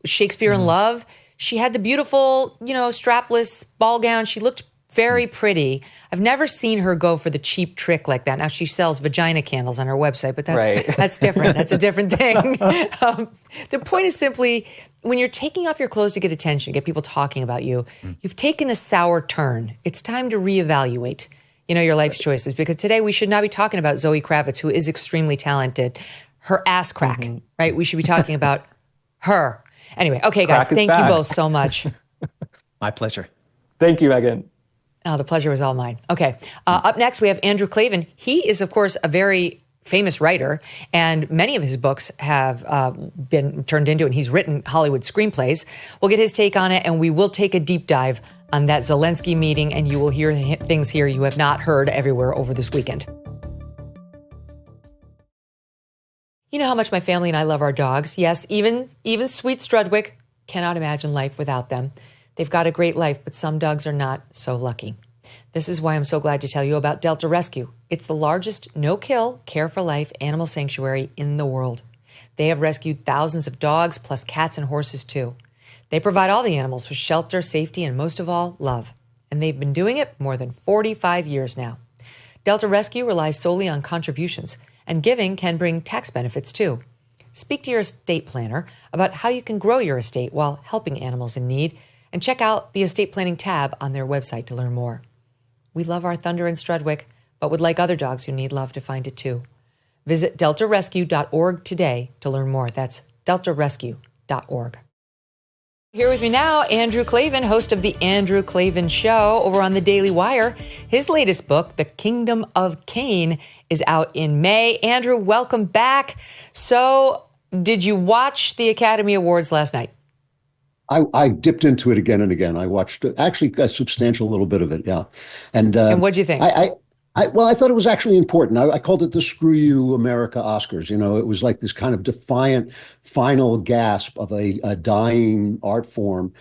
Shakespeare in Love, she had the beautiful, strapless ball gown. She looked very pretty. I've never seen her go for the cheap trick like that. Now she sells vagina candles on her website, but that's different. That's a different thing. The point is simply, when you're taking off your clothes to get attention, get people talking about you, you've taken a sour turn. It's time to reevaluate, your life's choices, because today we should not be talking about Zoe Kravitz, who is extremely talented, her ass crack, right? We should be talking about her. Anyway, okay, guys, thank you both so much. My pleasure. Thank you, Megyn. Oh, the pleasure was all mine. Okay. Up next, we have Andrew Klavan. He is, of course, a very famous writer, and many of his books have been turned into, and he's written Hollywood screenplays. We'll get his take on it, and we will take a deep dive on that Zelensky meeting, and you will hear things here you have not heard everywhere over this weekend. You know how much my family and I love our dogs. Yes, even sweet Strudwick. Cannot imagine life without them. They've got a great life, but some dogs are not so lucky. This is why I'm so glad to tell you about Delta Rescue. It's the largest no-kill, care-for-life animal sanctuary in the world. They have rescued thousands of dogs, plus cats and horses too. They provide all the animals with shelter, safety, and most of all, love. And they've been doing it more than 45 years now. Delta Rescue relies solely on contributions, and giving can bring tax benefits too. Speak to your estate planner about how you can grow your estate while helping animals in need, and check out the estate planning tab on their website to learn more. We love our Thunder in Strudwick, but would like other dogs who need love to find it too. Visit deltarescue.org today to learn more. That's deltarescue.org. Here with me now, Andrew Klavan, host of The Andrew Klavan Show over on the Daily Wire. His latest book, The Kingdom of Cain, is out in May. Andrew, welcome back. So, did you watch the Academy Awards last night? I dipped into it again and again. I watched actually a substantial little bit of it, yeah. And what'd you think? I thought it was actually important. I called it the Screw You America Oscars. You know, it was like this kind of defiant final gasp of a dying art form,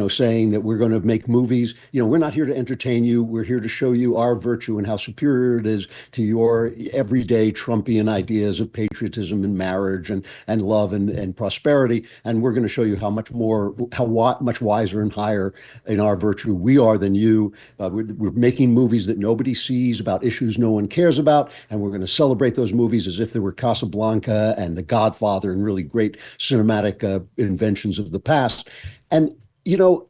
saying that we're going to make movies. You know, we're not here to entertain you. We're here to show you our virtue and how superior it is to your everyday Trumpian ideas of patriotism and marriage and love and prosperity. And we're going to show you how much wiser and higher in our virtue we are than you. We're making movies that nobody sees, about issues no one cares about, and we're going to celebrate those movies as if they were Casablanca and The Godfather and really great cinematic inventions of the past. And, you know,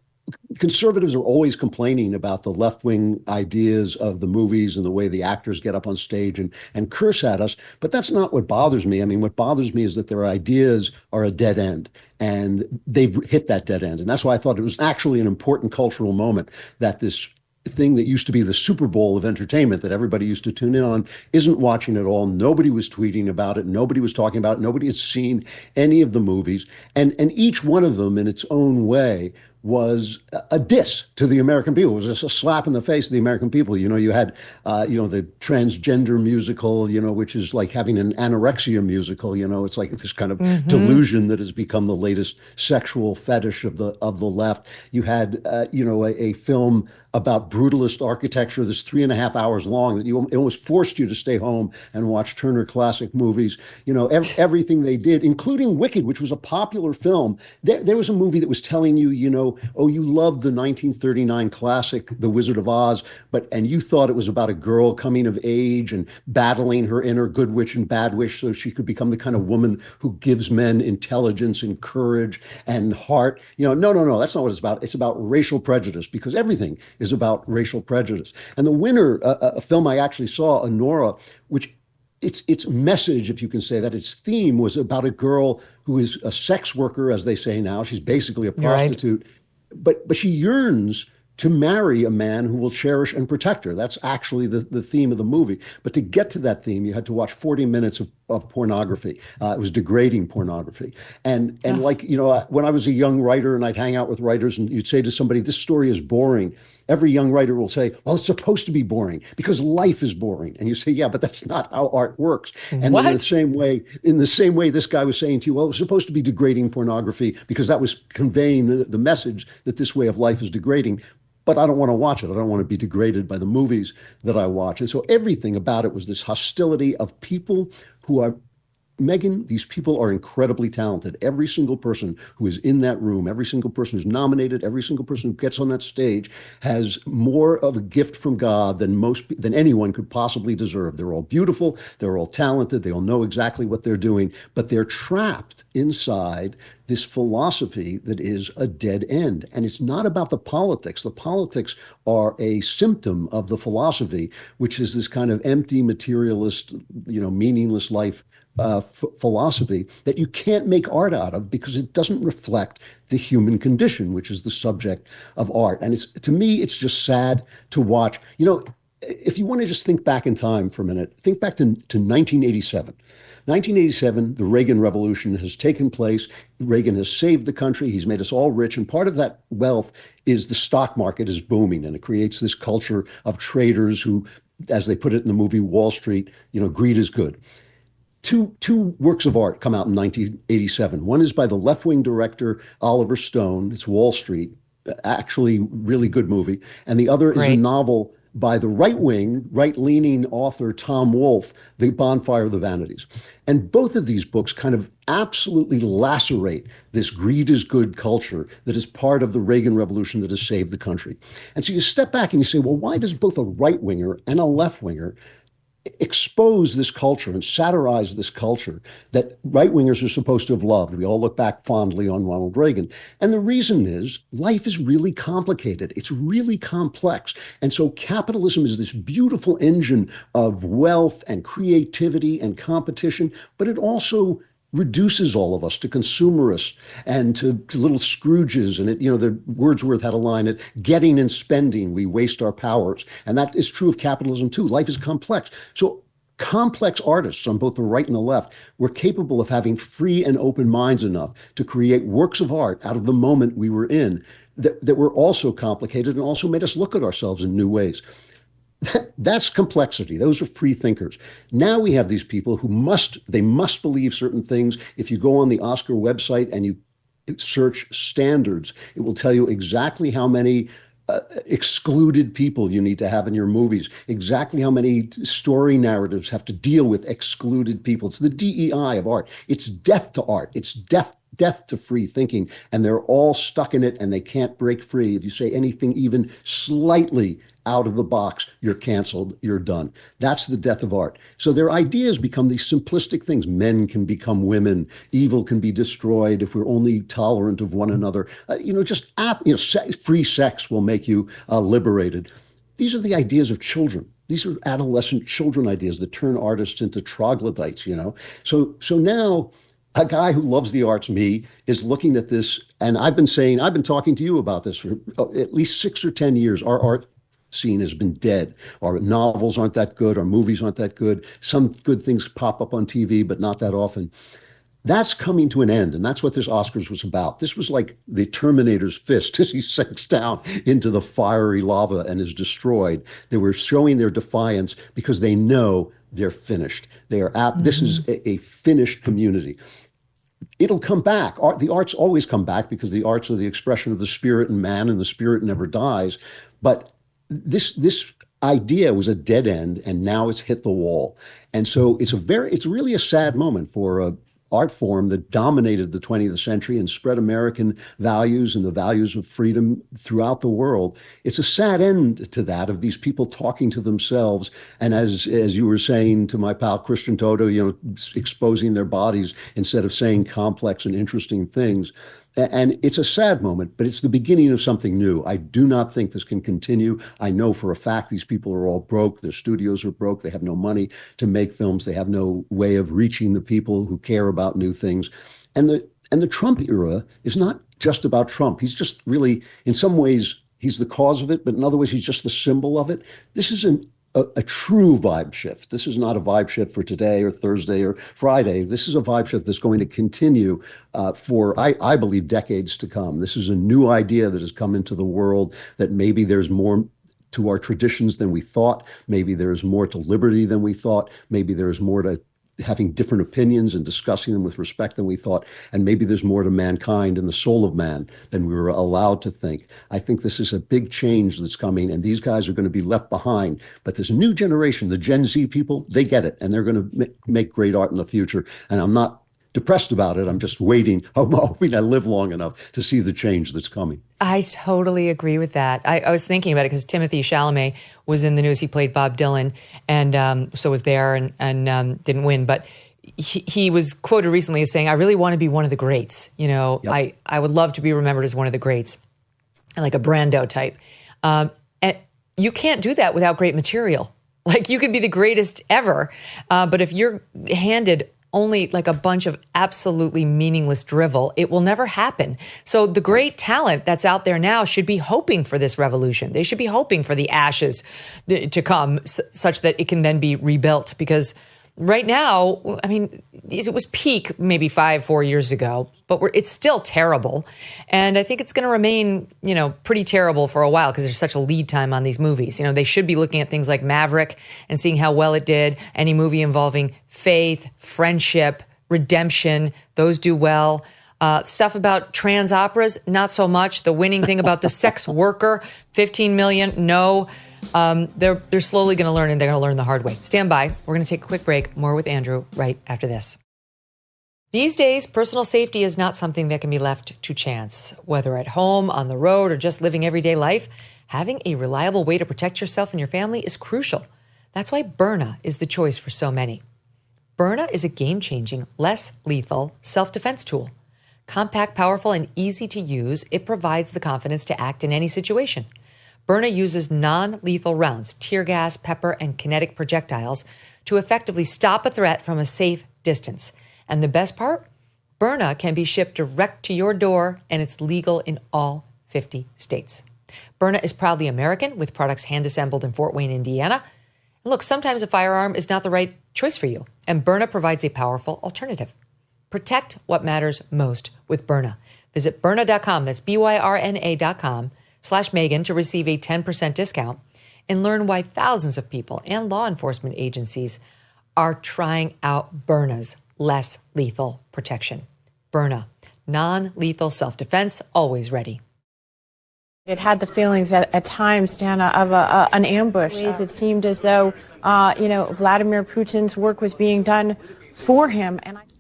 conservatives are always complaining about the left-wing ideas of the movies and the way the actors get up on stage and curse at us, but that's not what bothers me. I mean, what bothers me is that their ideas are a dead end, and they've hit that dead end. And that's why I thought it was actually an important cultural moment that this thing that used to be the Super Bowl of entertainment that everybody used to tune in on isn't watching at all. Nobody was tweeting about it. Nobody was talking about it. Nobody has seen any of the movies. And each one of them in its own way was a diss to the American people. It was just a slap in the face of the American people. You know, you had, the transgender musical, which is like having an anorexia musical. You know, it's like this kind of delusion that has become the latest sexual fetish of the left. You had, a film about brutalist architecture that's 3.5 hours long that it almost forced you to stay home and watch Turner Classic Movies. You know, everything they did, including Wicked, which was a popular film. There was a movie that was telling you, you love the 1939 classic, The Wizard of Oz, and you thought it was about a girl coming of age and battling her inner good witch and bad witch so she could become the kind of woman who gives men intelligence and courage and heart. No, that's not what it's about. It's about racial prejudice, because everything is about racial prejudice. And the winner, a film I actually saw, Anora, which its message, if you can say that, its theme was about a girl who is a sex worker, as they say now. She's basically a prostitute, but she yearns to marry a man who will cherish and protect her. That's actually the theme of the movie. But to get to that theme, you had to watch 40 minutes of pornography. It was degrading pornography. And when I was a young writer and I'd hang out with writers and you'd say to somebody, this story is boring. Every young writer will say, well, it's supposed to be boring because life is boring. And you say, yeah, but that's not how art works. And in the same way, this guy was saying to you, well, it was supposed to be degrading pornography because that was conveying the message that this way of life is degrading. But I don't want to watch it. I don't want to be degraded by the movies that I watch. And so everything about it was this hostility of people who are, Megyn, these people are incredibly talented. Every single person who is in that room, every single person who's nominated, every single person who gets on that stage has more of a gift from God than anyone could possibly deserve. They're all beautiful. They're all talented. They all know exactly what they're doing, but they're trapped inside this philosophy that is a dead end. And it's not about the politics. The politics are a symptom of the philosophy, which is this kind of empty, materialist, meaningless life philosophy that you can't make art out of because it doesn't reflect the human condition, which is the subject of art. And to me, it's just sad to watch. If you want to just think back in time for a minute, think back to 1987. 1987, the Reagan Revolution has taken place. Reagan has saved the country. He's made us all rich. And part of that wealth is the stock market is booming. And it creates this culture of traders who, as they put it in the movie Wall Street, greed is good. Two works of art come out in 1987. One is by the left-wing director Oliver Stone. It's Wall Street. actually really good movie. And the other is a novel by the right-leaning author Tom Wolfe, The Bonfire of the Vanities. And both of these books kind of absolutely lacerate this greed is good culture that is part of the Reagan Revolution that has saved the country. And so you step back and you say, well, why does both a right-winger and a left-winger expose this culture and satirize this culture that right-wingers are supposed to have loved? We all look back fondly on Ronald Reagan. And the reason is life is really complicated. It's really complex. And so capitalism is this beautiful engine of wealth and creativity and competition, but it also reduces all of us to consumerists and to little Scrooges. And the Wordsworth had a line at getting and spending, we waste our powers. And that is true of capitalism too. Life is complex. So complex artists on both the right and the left were capable of having free and open minds enough to create works of art out of the moment we were in that were also complicated and also made us look at ourselves in new ways. That's complexity. Those are free thinkers. Now we have these people who must believe certain things. If you go on the Oscar website and you search standards, it will tell you exactly how many excluded people you need to have in your movies, exactly how many story narratives have to deal with excluded people. It's the DEI of art. It's death to art. It's death to free thinking. And they're all stuck in it and they can't break free. If you say anything even slightly out of the box, you're canceled, you're done. That's the death of art. So their ideas become these simplistic things. Men can become women. Evil can be destroyed if we're only tolerant of one another. Free sex will make you liberated. These are the ideas of children. These are adolescent children ideas that turn artists into troglodytes, So now a guy who loves the arts, me, is looking at this, and I've been talking to you about this for at least 6 or 10 years. Our art scene has been dead. Our novels aren't that good. Our movies aren't that good. Some good things pop up on TV, but not that often. That's coming to an end, and that's what this Oscars was about. This was like the Terminator's fist as he sinks down into the fiery lava and is destroyed. They were showing their defiance because they know they're finished. They are This is a finished community. It'll come back. The arts always come back because the arts are the expression of the spirit in man, and the spirit never dies. But this idea was a dead end, and now it's hit the wall. And so it's really a sad moment for a art form that dominated the 20th century and spread American values and the values of freedom throughout the world. It's a sad end to that, of these people talking to themselves. And as you were saying to my pal Christian Toto, exposing their bodies instead of saying complex and interesting things. And it's a sad moment, but it's the beginning of something new. I do not think this can continue. I know for a fact these people are all broke. Their studios are broke. They have no money to make films. They have no way of reaching the people who care about new things. And the Trump era is not just about Trump. He's just really, in some ways, he's the cause of it, but in other ways, he's just the symbol of it. This is a true vibe shift. This is not a vibe shift for today or Thursday or Friday. This is a vibe shift that's going to continue for, I believe, decades to come. This is a new idea that has come into the world, that maybe there's more to our traditions than we thought. Maybe there's more to liberty than we thought. Maybe there's more to having different opinions and discussing them with respect than we thought. And maybe there's more to mankind and the soul of man than we were allowed to think. I think this is a big change that's coming, and these guys are going to be left behind. But this new generation, the Gen Z people, they get it, and they're going to make great art in the future. And I'm not depressed about it. I'm just waiting. I'm hoping I live long enough to see the change that's coming. I totally agree with that. I was thinking about it because Timothée Chalamet was in the news. He played Bob Dylan, and so was there and didn't win. But he was quoted recently as saying, "I really want to be one of the greats. Yep. I would love to be remembered as one of the greats, like a Brando type." And you can't do that without great material. Like, you could be the greatest ever, but if you're handed only like a bunch of absolutely meaningless drivel, it will never happen. So the great talent that's out there now should be hoping for this revolution. They should be hoping for the ashes to come such that it can then be rebuilt. Because right now, I mean, it was peak maybe 4 years ago, but it's still terrible. And I think it's going to remain, pretty terrible for a while because there's such a lead time on these movies. They should be looking at things like Maverick and seeing how well it did. Any movie involving faith, friendship, redemption, those do well. Stuff about trans operas, not so much. The winning thing about the sex worker, 15 million, no. They're slowly going to learn, and they're going to learn the hard way. Stand by. We're going to take a quick break. More with Andrew right after this. These days, personal safety is not something that can be left to chance. Whether at home, on the road, or just living everyday life, having a reliable way to protect yourself and your family is crucial. That's why Byrna is the choice for so many. Byrna is a game-changing, less lethal self-defense tool. Compact, powerful, and easy to use, it provides the confidence to act in any situation. Byrna uses non-lethal rounds, tear gas, pepper, and kinetic projectiles to effectively stop a threat from a safe distance. And the best part? Byrna can be shipped direct to your door, and it's legal in all 50 states. Byrna is proudly American, with products hand-assembled in Fort Wayne, Indiana. And look, sometimes a firearm is not the right choice for you, and Byrna provides a powerful alternative. Protect what matters most with Byrna. Visit Byrna.com, that's Byrna.com/Megyn to receive a 10% discount and learn why thousands of people and law enforcement agencies are trying out Byrna's less lethal protection. Byrna, non-lethal self-defense, always ready. It had the feelings at times, Dana, of an ambush. It seemed as though, Vladimir Putin's work was being done for him.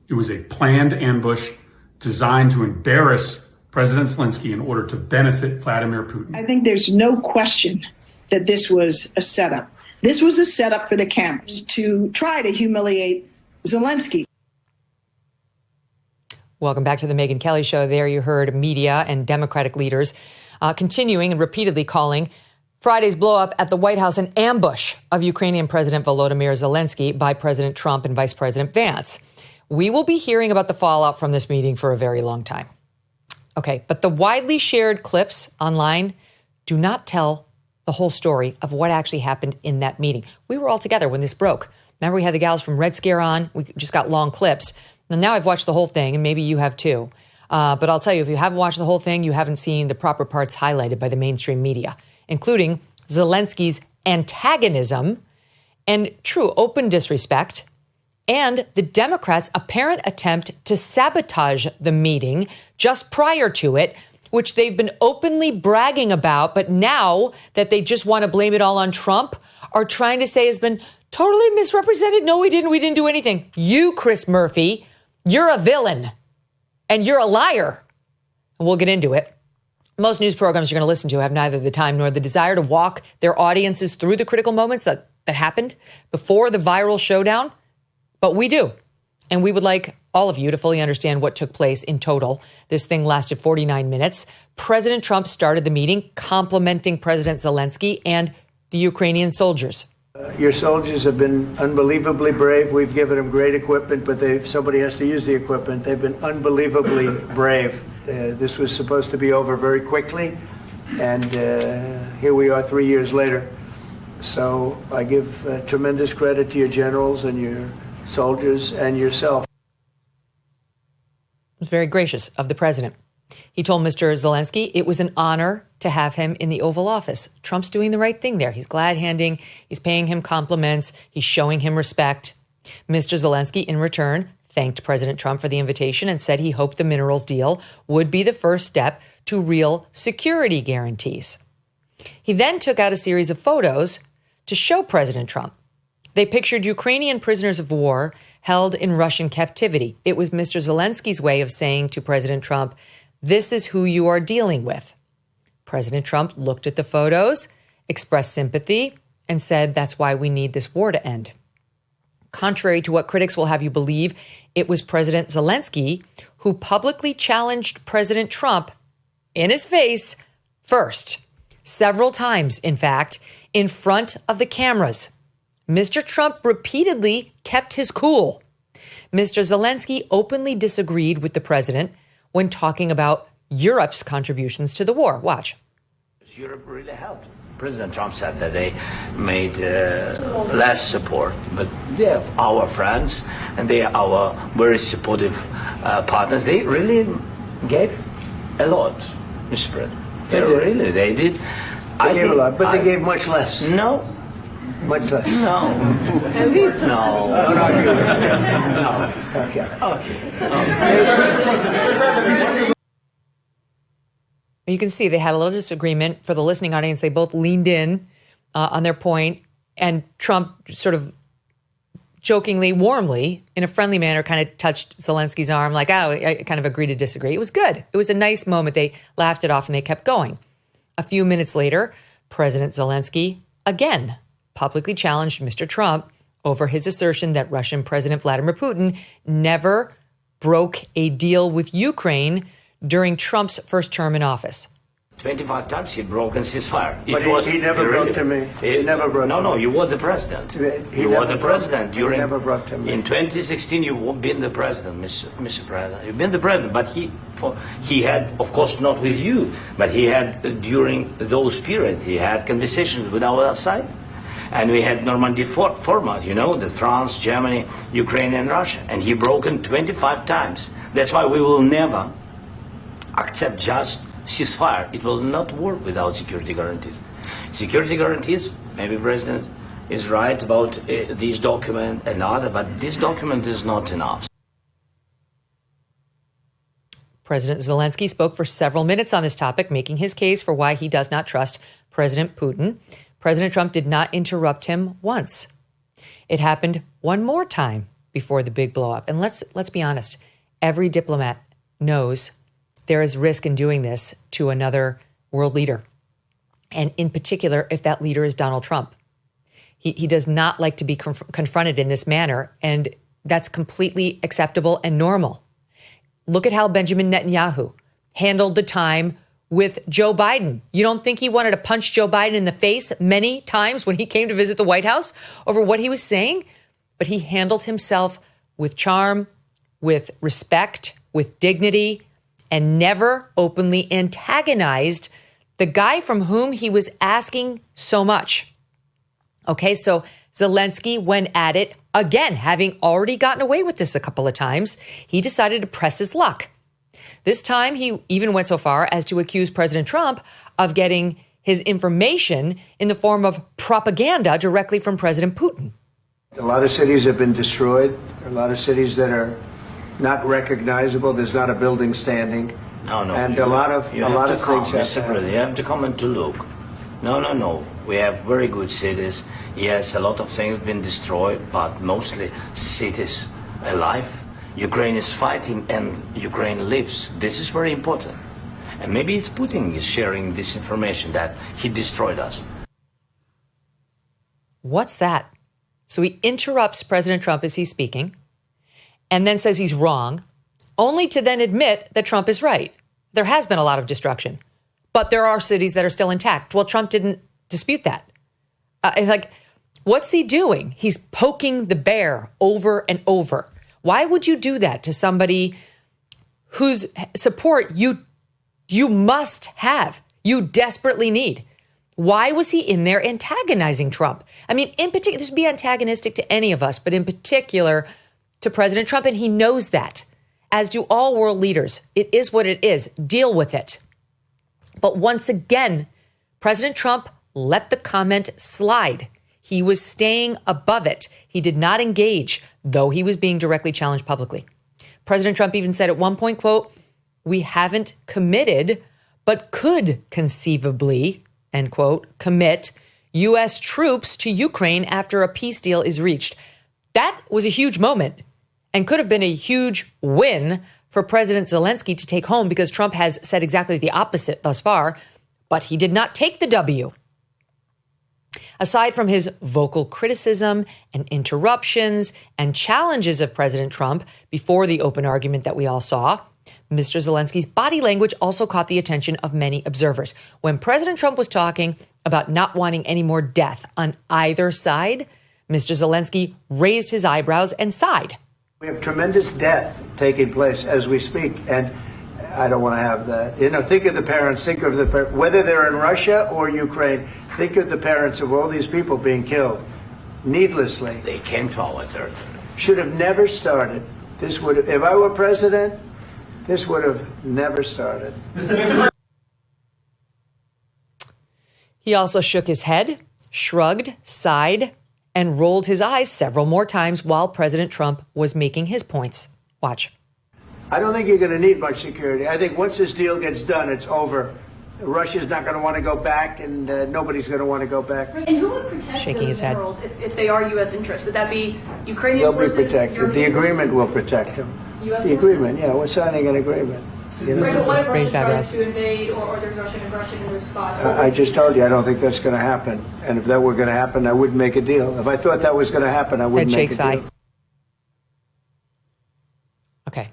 It was a planned ambush designed to embarrass President Zelensky in order to benefit Vladimir Putin. I think there's no question that this was a setup. This was a setup for the cameras to try to humiliate Zelensky. Welcome back to the Megyn Kelly Show. There you heard media and Democratic leaders continuing and repeatedly calling Friday's blow-up at the White House an ambush of Ukrainian President Volodymyr Zelensky by President Trump and Vice President Vance. We will be hearing about the fallout from this meeting for a very long time. Okay, but the widely shared clips online do not tell the whole story of what actually happened in that meeting. We were all together when this broke. Remember, we had the gals from Red Scare on. We just got long clips. And now I've watched the whole thing, and maybe you have too. But I'll tell you, if you haven't watched the whole thing, you haven't seen the proper parts highlighted by the mainstream media, including Zelensky's antagonism and true open disrespect, and the Democrats' apparent attempt to sabotage the meeting just prior to it, which they've been openly bragging about, but now that they just want to blame it all on Trump, are trying to say has been totally misrepresented. No, we didn't do anything. You, Chris Murphy, you're a villain and you're a liar. And we'll get into it. Most news programs you're going to listen to have neither the time nor the desire to walk their audiences through the critical moments that happened before the viral showdown. But we do. And we would like all of you to fully understand what took place in total. This thing lasted 49 minutes. President Trump started the meeting complimenting President Zelensky and the Ukrainian soldiers. Your soldiers have been unbelievably brave. We've given them great equipment, but somebody has to use the equipment. They've been unbelievably brave. This was supposed to be over very quickly, and here we are 3 years later. So I give tremendous credit to your generals and your soldiers and yourself. It was very gracious of the president. He told Mr. Zelensky it was an honor to have him in the Oval Office. Trump's doing the right thing there. He's glad-handing. He's paying him compliments. He's showing him respect. Mr. Zelensky, in return, thanked President Trump for the invitation and said he hoped the minerals deal would be the first step to real security guarantees. He then took out a series of photos to show President Trump. They pictured Ukrainian prisoners of war held in Russian captivity. It was Mr. Zelensky's way of saying to President Trump, this is who you are dealing with. President Trump looked at the photos, expressed sympathy, and said that's why we need this war to end. Contrary to what critics will have you believe, it was President Zelensky who publicly challenged President Trump in his face first, several times, in fact, in front of the cameras. Mr. Trump repeatedly kept his cool. Mr. Zelensky openly disagreed with the president when talking about Europe's contributions to the war. Watch. Europe really helped. President Trump said that they made less support, but they're our friends and they are our very supportive partners. They really gave a lot, Mr. President. They did. They gave a lot, but they gave much less. No, Much less. No. No. No. Okay. You can see they had a little disagreement. For the listening audience, they both leaned in on their point, and Trump sort of jokingly, warmly, in a friendly manner, kind of touched Zelensky's arm like, oh, I kind of agree to disagree. It was good. It was a nice moment. They laughed it off and they kept going. A few minutes later, President Zelensky again publicly challenged Mr. Trump over his assertion that Russian President Vladimir Putin never broke a deal with Ukraine during Trump's first term in office. 25 times he broke a ceasefire. But he never broke to me. He never broke to me. No, you were the president. You were the president during. He never broke to me. In 2016, you've been the president, Mr. President. You've been the president, but he had, of course, not with you, but he had during those periods, he had conversations with our side. And we had Normandy format, the France, Germany, Ukraine, and Russia. And he broken 25 times. That's why we will never accept just ceasefire. It will not work without security guarantees. Security guarantees, maybe President is right about this document and other, but this document is not enough. President Zelensky spoke for several minutes on this topic, making his case for why he does not trust President Putin. President Trump did not interrupt him once. It happened one more time before the big blow up. And let's be honest, every diplomat knows there is risk in doing this to another world leader. And in particular, if that leader is Donald Trump. He does not like to be confronted in this manner, and that's completely acceptable and normal. Look at how Benjamin Netanyahu handled the time with Joe Biden. You don't think he wanted to punch Joe Biden in the face many times when he came to visit the White House over what he was saying? But he handled himself with charm, with respect, with dignity, and never openly antagonized the guy from whom he was asking so much. Okay, so Zelensky went at it again, having already gotten away with this a couple of times. He decided to press his luck. This time, he even went so far as to accuse President Trump of getting his information in the form of propaganda directly from President Putin. A lot of cities have been destroyed. There are a lot of cities that are not recognizable. There's not a building standing. No. And a lot of things have to happen. You have to come and to look. No. We have very good cities. Yes, a lot of things have been destroyed, but mostly cities alive. Ukraine is fighting and Ukraine lives. This is very important. And maybe it's Putin is sharing this information that he destroyed us. What's that? So he interrupts President Trump as he's speaking, and then says he's wrong, only to then admit that Trump is right. There has been a lot of destruction, but there are cities that are still intact. Well, Trump didn't dispute that. What's he doing? He's poking the bear over and over. Why would you do that to somebody whose support you must have, you desperately need? Why was he in there antagonizing Trump? I mean, in particular, this would be antagonistic to any of us, but in particular to President Trump, and he knows that, as do all world leaders. It is what it is. Deal with it. But once again, President Trump let the comment slide. He was staying above it. He did not engage, though he was being directly challenged publicly. President Trump even said at one point, quote, "We haven't committed, but could conceivably," end quote, commit U.S. troops to Ukraine after a peace deal is reached. That was a huge moment and could have been a huge win for President Zelensky to take home, because Trump has said exactly the opposite thus far, but he did not take the W. Aside from his vocal criticism and interruptions and challenges of President Trump before the open argument that we all saw, Mr. Zelensky's body language also caught the attention of many observers. When President Trump was talking about not wanting any more death on either side, Mr. Zelensky raised his eyebrows and sighed. We have tremendous death taking place as we speak, and I don't want to have that. Think of the parents, whether they're in Russia or Ukraine, think of the parents of all these people being killed needlessly. They came to our territory. Should have never started. If I were president, this would have never started. He also shook his head shrugged, sighed, and rolled his eyes several more times while President Trump was making his points. Watch. I don't think you're going to need much security. I think once this deal gets done, it's over. Russia's not going to want to go back, and nobody's going to want to go back. And who would protect Shaking his those head. minerals if they are U.S. interests? Would that be Ukrainian They'll forces? be protected. The European agreement forces? will protect them. US The agreement, yeah, we're signing an agreement. You know? Right, but what if Russia Raised tries eyebrows. to invade or there's Russian aggression in response? I just told you I don't think that's going to happen. And if that were going to happen, I wouldn't make a deal. If I thought that was going to happen, I wouldn't Head make a shakes deal. eye. Okay.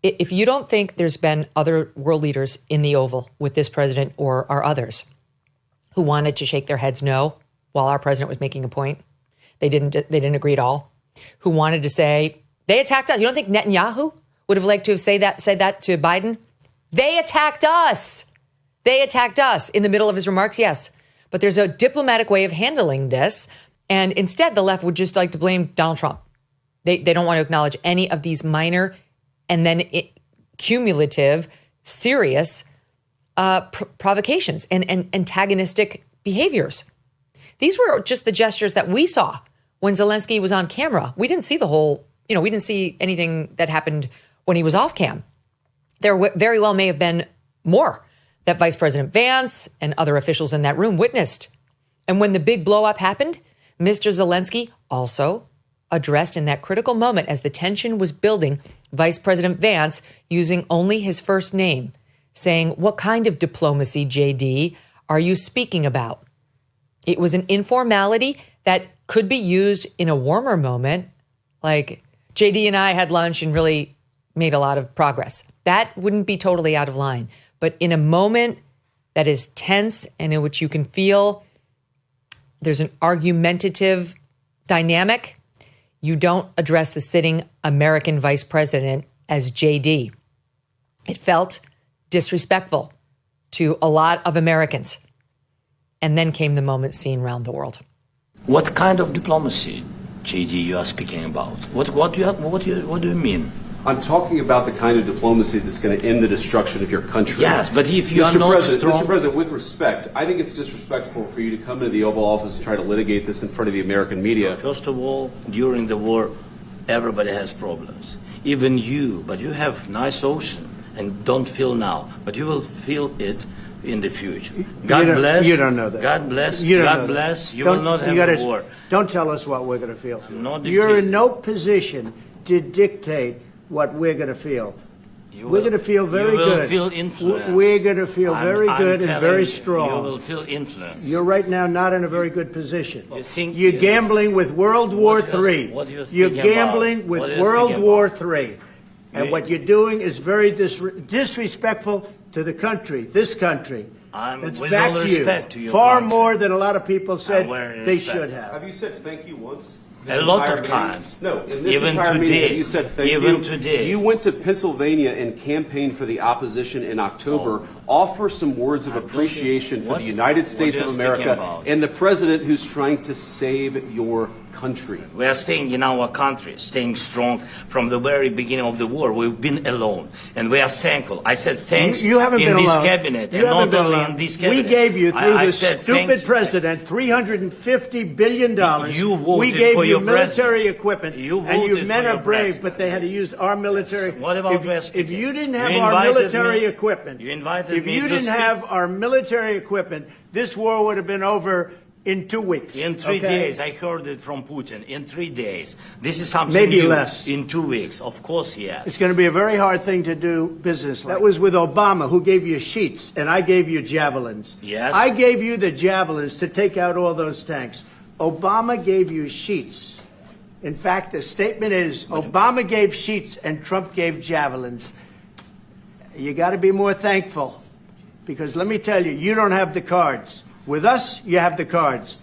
If you don't think there's been other world leaders in the Oval with this president or are others who wanted to shake their heads no while our president was making a point, they didn't agree at all, who wanted to say, they attacked us. You don't think Netanyahu would have liked to have said that to Biden? They attacked us. They attacked us in the middle of his remarks, yes. But there's a diplomatic way of handling this. And instead, the left would just like to blame Donald Trump. They don't want to acknowledge any of these minor and then cumulative, serious provocations and antagonistic behaviors. These were just the gestures that we saw when Zelensky was on camera. We didn't see the whole, we didn't see anything that happened when he was off cam. There very well may have been more that Vice President Vance and other officials in that room witnessed. And when the big blow up happened, Mr. Zelensky also addressed in that critical moment as the tension was building, Vice President Vance using only his first name, saying, "What kind of diplomacy, JD, are you speaking about?" It was an informality that could be used in a warmer moment, like JD and I had lunch and really made a lot of progress. That wouldn't be totally out of line. But in a moment that is tense and in which you can feel there's an argumentative dynamic, you don't address the sitting American vice president as JD. It felt disrespectful to a lot of Americans. And then came the moment seen around the world. What kind of diplomacy, JD, you are speaking about? What do you mean? I'm talking about the kind of diplomacy that's going to end the destruction of your country. Yes, but if you are not strong... Mr. President, with respect, I think it's disrespectful for you to come into the Oval Office and try to litigate this in front of the American media. First of all, during the war, everybody has problems. Even you, but you have nice ocean and don't feel now, but you will feel it in the future. God bless. You don't know that. God bless. You don't God know that. bless. You will not have a war. Don't tell us what we're going to feel. No You're in no position to dictate what we're going to feel. We're going to feel very good. You will feel influence. We're going to feel very good and very strong. You will feel influence. You're right now not in a very good position. You're gambling with World War III. You're gambling with World War III. And what you're doing is very disrespectful to the country, this country. It's with back all to respect to you. your Far country. more than a lot of people said they respect. should have. Have you said thank you once? A lot of times. No, in this Even entire today. meeting, you said thank you. Even today. You went to Pennsylvania and campaigned for the opposition in October. Offer some words of appreciation for the United States of America and the president who's trying to save your country. We are staying in our country, staying strong from the very beginning of the war. We've been alone, and we are thankful. I said thanks You haven't been in this alone. cabinet, You and haven't not been only alone. in this cabinet. We gave you, through I this said stupid president, $350 billion. You voted we gave for you your military president. equipment, You and you voted men for are your brave, president. but they had to use our military. What about if you didn't have You our invited military me- equipment, You invited if me you to didn't speak. have our military equipment, this war would have been over in 2 weeks. In 3 okay? days, I heard it from Putin. In 3 days, this is something Maybe new. less. In 2 weeks, of course, yes. It's going to be a very hard thing to do business like. That was with Obama, who gave you sheets, and I gave you javelins. Yes. I gave you the javelins to take out all those tanks. Obama gave you sheets. In fact, the statement is Obama gave sheets and Trump gave javelins. You got to be more thankful, because let me tell you, you don't have the cards. With us, you have the cards.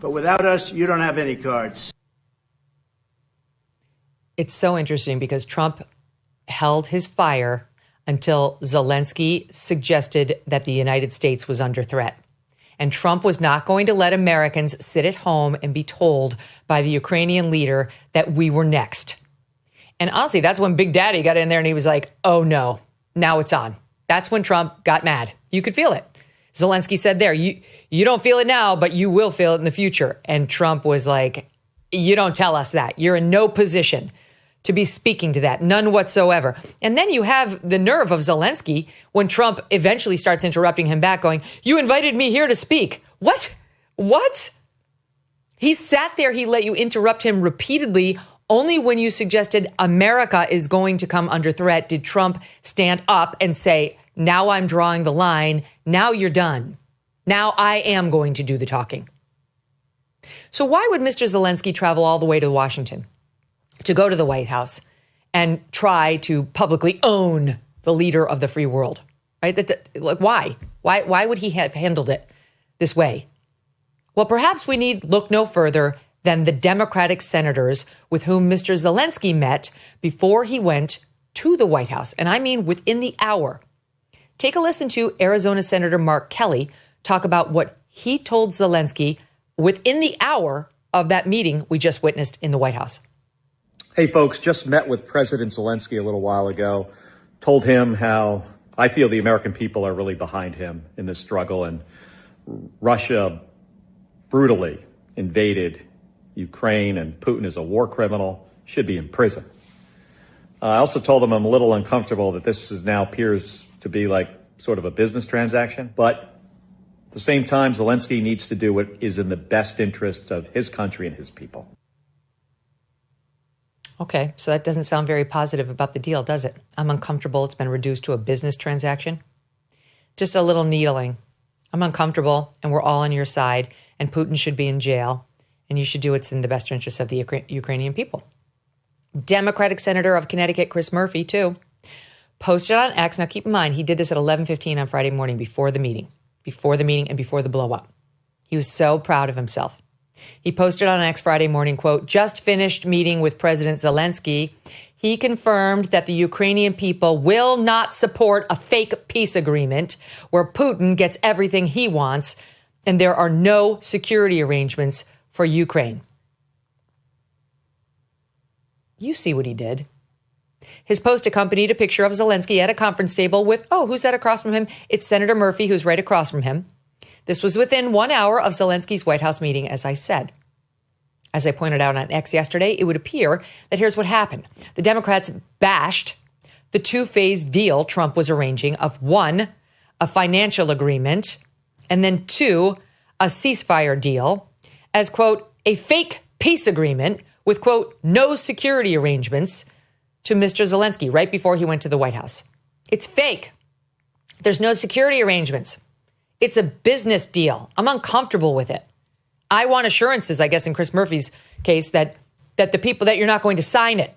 But without us, you don't have any cards. It's so interesting because Trump held his fire until Zelensky suggested that the United States was under threat. And Trump was not going to let Americans sit at home and be told by the Ukrainian leader that we were next. And honestly, that's when Big Daddy got in there and he was like, oh no, now it's on. That's when Trump got mad. You could feel it. Zelensky said there, you don't feel it now, but you will feel it in the future. And Trump was like, you don't tell us that. You're in no position to be speaking to that, none whatsoever. And then you have the nerve of Zelensky when Trump eventually starts interrupting him back, going, you invited me here to speak. What? What? He sat there, he let you interrupt him repeatedly. Only when you suggested America is going to come under threat did Trump stand up and say, now I'm drawing the line. Now you're done. Now I am going to do the talking. So why would Mr. Zelensky travel all the way to Washington to go to the White House and try to publicly own the leader of the free world? Right? Like, why? Why would he have handled it this way? Well, perhaps we need look no further than the Democratic senators with whom Mr. Zelensky met before he went to the White House. And I mean within the hour. Take a listen to Arizona Senator Mark Kelly talk about what he told Zelensky within the hour of that meeting we just witnessed in the White House. Hey, folks, just met with President Zelensky a little while ago, told him how I feel the American people are really behind him in this struggle, and Russia brutally invaded Ukraine, and Putin is a war criminal, should be in prison. I also told him I'm a little uncomfortable that this now appears to be like sort of a business transaction, but at the same time, Zelensky needs to do what is in the best interest of his country and his people. Okay, so that doesn't sound very positive about the deal, does it? I'm uncomfortable. It's been reduced to a business transaction. Just a little needling. I'm uncomfortable, and we're all on your side, and Putin should be in jail, and you should do what's in the best interest of the Ukrainian people. Democratic Senator of Connecticut, Chris Murphy, too, posted on X. Now, keep in mind, he did this at 11:15 on Friday morning before the meeting and before the blow-up. He was so proud of himself. He posted on X Friday morning, quote, just finished meeting with President Zelensky. He confirmed that the Ukrainian people will not support a fake peace agreement where Putin gets everything he wants and there are no security arrangements for Ukraine. You see what he did. His post accompanied a picture of Zelensky at a conference table with, who's that across from him? It's Senator Murphy, who's right across from him. This was within 1 hour of Zelensky's White House meeting, as I said. As I pointed out on X yesterday, it would appear that here's what happened. The Democrats bashed the two-phase deal Trump was arranging of 1, a financial agreement, and then 2, a ceasefire deal as, quote, a fake peace agreement with, quote, no security arrangements to Mr. Zelensky right before he went to the White House. It's fake. There's no security arrangements. It's a business deal. I'm uncomfortable with it. I want assurances, I guess, in Chris Murphy's case, that the people, that you're not going to sign it.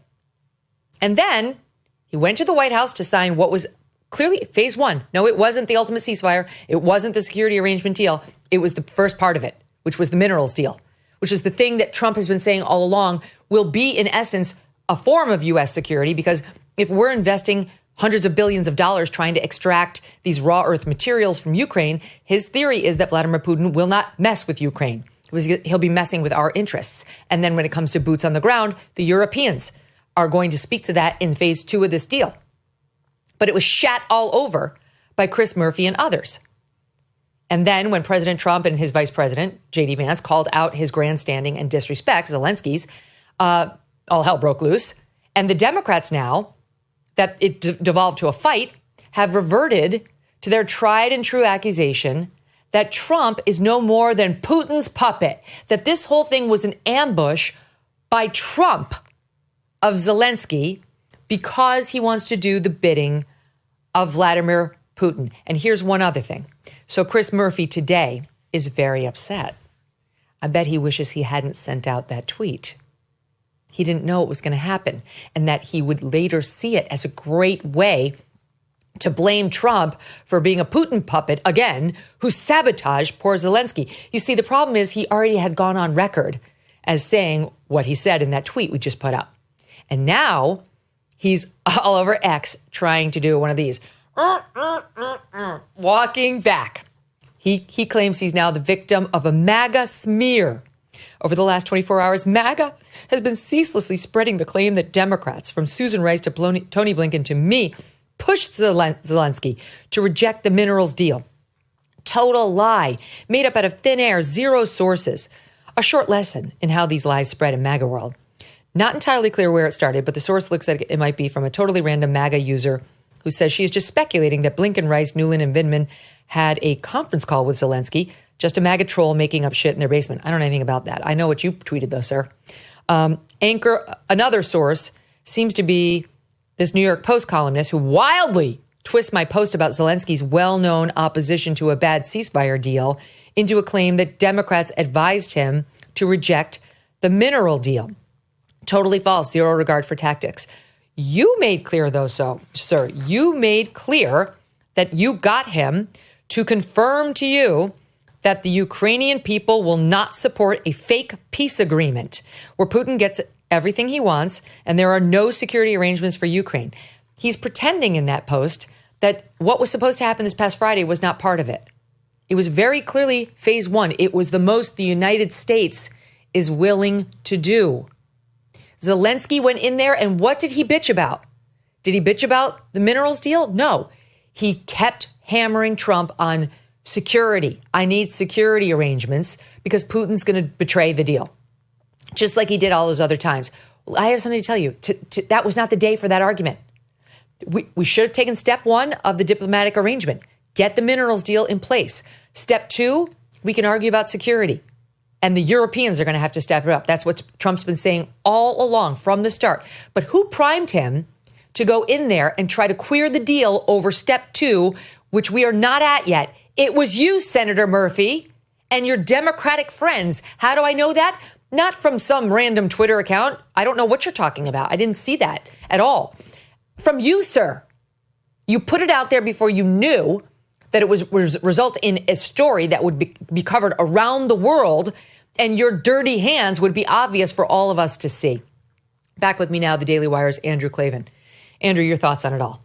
And then he went to the White House to sign what was clearly phase 1. No, it wasn't the ultimate ceasefire. It wasn't the security arrangement deal. It was the first part of it, which was the minerals deal, which is the thing that Trump has been saying all along will be, in essence, a form of U.S. security, because if we're investing hundreds of billions of dollars trying to extract these raw earth materials from Ukraine, his theory is that Vladimir Putin will not mess with Ukraine. He'll be messing with our interests. And then when it comes to boots on the ground, the Europeans are going to speak to that in phase 2 of this deal. But it was shat all over by Chris Murphy and others. And then when President Trump and his vice president, J.D. Vance, called out his grandstanding and disrespect, Zelensky's, all hell broke loose. And the Democrats now, that it devolved to a fight, have reverted to their tried and true accusation that Trump is no more than Putin's puppet, that this whole thing was an ambush by Trump of Zelensky because he wants to do the bidding of Vladimir Putin. And here's one other thing. So Chris Murphy today is very upset. I bet he wishes he hadn't sent out that tweet. He didn't know it was going to happen, and that he would later see it as a great way to blame Trump for being a Putin puppet, again, who sabotaged poor Zelensky. You see, the problem is he already had gone on record as saying what he said in that tweet we just put up. And now he's all over X trying to do one of these, walking back. He claims he's now the victim of a MAGA smear. Over the last 24 hours, MAGA has been ceaselessly spreading the claim that Democrats, from Susan Rice to Tony Blinken to me, pushed Zelensky to reject the minerals deal. Total lie, made up out of thin air, zero sources. A short lesson in how these lies spread in MAGA world. Not entirely clear where it started, but the source looks like it might be from a totally random MAGA user who says she is just speculating that Blinken, Rice, Nuland, and Vindman had a conference call with Zelensky, just a MAGA troll making up shit in their basement. I don't know anything about that. I know what you tweeted, though, sir. Another source seems to be this New York Post columnist who wildly twists my post about Zelensky's well-known opposition to a bad ceasefire deal into a claim that Democrats advised him to reject the mineral deal. Totally false, zero regard for tactics. You made clear, though, sir, you made clear that you got him to confirm to you that the Ukrainian people will not support a fake peace agreement where Putin gets everything he wants and there are no security arrangements for Ukraine. He's pretending in that post that what was supposed to happen this past Friday was not part of it. It was very clearly phase one. It was the most the United States is willing to do. Zelensky went in there, and what did he bitch about? Did he bitch about the minerals deal? No. He kept hammering Trump on security. I need security arrangements because Putin's going to betray the deal, just like he did all those other times. Well, I have something to tell you. That was not the day for that argument. We should have taken step one of the diplomatic arrangement. Get the minerals deal in place. Step two, we can argue about security. And the Europeans are going to have to step it up. That's what Trump's been saying all along from the start. But who primed him to go in there and try to queer the deal over step two, which we are not at yet? It was you, Senator Murphy, and your Democratic friends. How do I know that? Not from some random Twitter account. I don't know what you're talking about. I didn't see that at all. From you, sir. You put it out there before you knew that it was result in a story that would be covered around the world, and your dirty hands would be obvious for all of us to see. Back with me now, the Daily Wire's Andrew Klavan. Andrew, your thoughts on it all?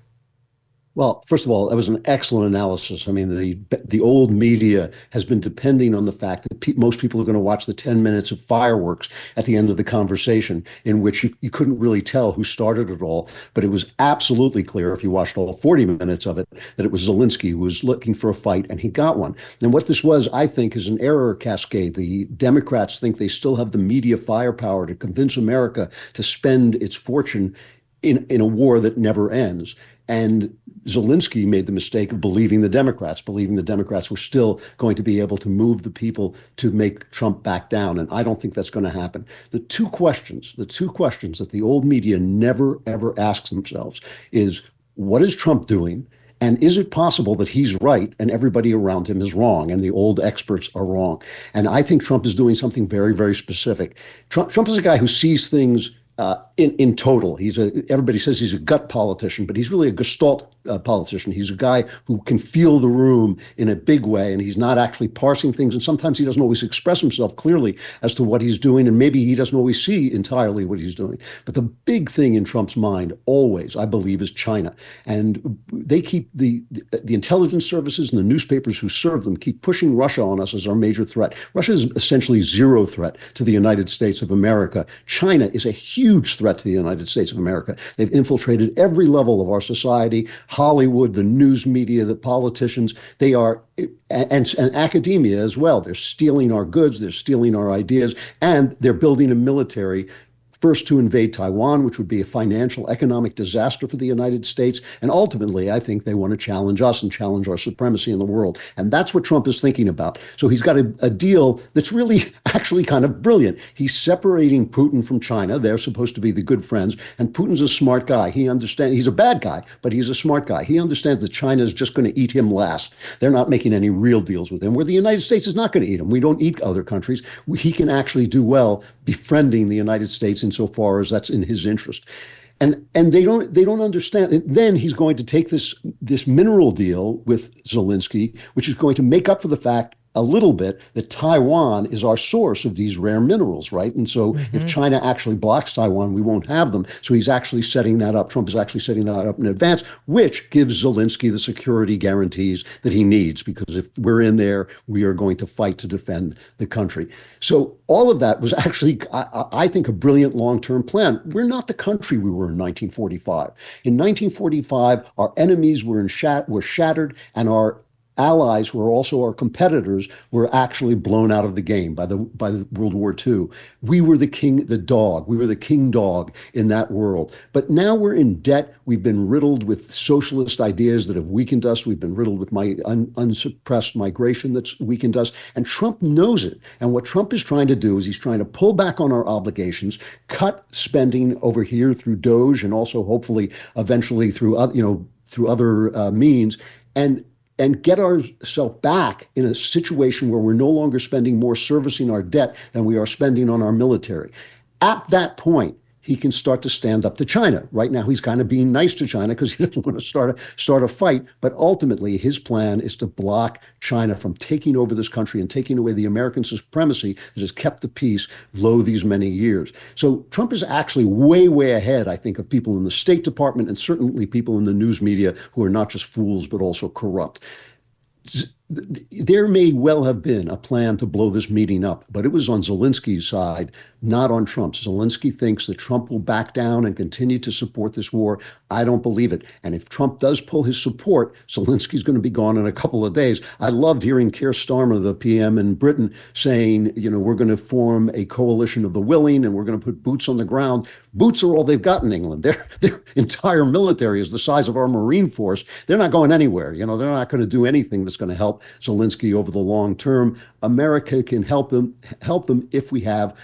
Well, first of all, that was an excellent analysis. I mean, the old media has been depending on the fact that most people are going to watch the 10 minutes of fireworks at the end of the conversation, in which you couldn't really tell who started it all. But it was absolutely clear, if you watched all 40 minutes of it, that it was Zelensky who was looking for a fight, and he got one. And what this was, I think, is an error cascade. The Democrats think they still have the media firepower to convince America to spend its fortune in a war that never ends. And Zelensky made the mistake of believing the Democrats were still going to be able to move the people to make Trump back down. And I don't think that's going to happen. The two questions that the old media never, ever asks themselves is, what is Trump doing? And is it possible that he's right and everybody around him is wrong and the old experts are wrong? And I think Trump is doing something very, very specific. Trump is a guy who sees things in total. Everybody says he's a gut politician, but he's really a gestalt politician. He's a guy who can feel the room in a big way, and he's not actually parsing things. And sometimes he doesn't always express himself clearly as to what he's doing, and maybe he doesn't always see entirely what he's doing. But the big thing in Trump's mind always, I believe, is China. And they keep the intelligence services and the newspapers who serve them keep pushing Russia on us as our major threat. Russia is essentially zero threat to the United States of America. China is a huge threat to the United States of America. They've infiltrated every level of our society, Hollywood, the news media, the politicians. They are, and academia as well. They're stealing our goods, they're stealing our ideas, and they're building a military, first to invade Taiwan, which would be a financial, economic disaster for the United States. And ultimately, I think they want to challenge us and challenge our supremacy in the world. And that's what Trump is thinking about. So he's got a deal that's really actually kind of brilliant. He's separating Putin from China. They're supposed to be the good friends. And Putin's a smart guy. He understands, he's a bad guy, but he's a smart guy. He understands that China is just going to eat him last. They're not making any real deals with him, where the United States is not going to eat him. We don't eat other countries. He can actually do well befriending the United States insofar as that's in his interest. And they don't understand. And then he's going to take this mineral deal with Zelensky, which is going to make up for the fact a little bit that Taiwan is our source of these rare minerals, right? And so if China actually blocks Taiwan, we won't have them. So he's actually setting that up. Trump is actually setting that up in advance, which gives Zelensky the security guarantees that he needs, because if we're in there, we are going to fight to defend the country. So all of that was actually, I think, a brilliant long-term plan. We're not the country we were in 1945. In 1945, our enemies were shattered, and our allies, who are also our competitors, were actually blown out of the game by the World War II. We were the dog. We were the king dog in that world. But now we're in debt. We've been riddled with socialist ideas that have weakened us. We've been riddled with unsuppressed migration that's weakened us. And Trump knows it. And what Trump is trying to do is he's trying to pull back on our obligations, cut spending over here through DOGE, and also hopefully eventually through other means, and get ourselves back in a situation where we're no longer spending more servicing our debt than we are spending on our military. At that point, he can start to stand up to China. Right now, he's kind of being nice to China because he doesn't want to start a fight. But ultimately, his plan is to block China from taking over this country and taking away the American supremacy that has kept the peace low these many years. So Trump is actually way, way ahead, I think, of people in the State Department and certainly people in the news media who are not just fools, but also corrupt. There may well have been a plan to blow this meeting up, but it was on Zelensky's side, not on Trump's. Zelensky thinks that Trump will back down and continue to support this war. I don't believe it. And if Trump does pull his support, Zelensky's going to be gone in a couple of days. I loved hearing Keir Starmer, the PM in Britain, saying, we're going to form a coalition of the willing and we're going to put boots on the ground. Boots are all they've got in England. Their entire military is the size of our Marine force. They're not going anywhere. They're not going to do anything that's going to help Zelensky over the long term. America can help them if we have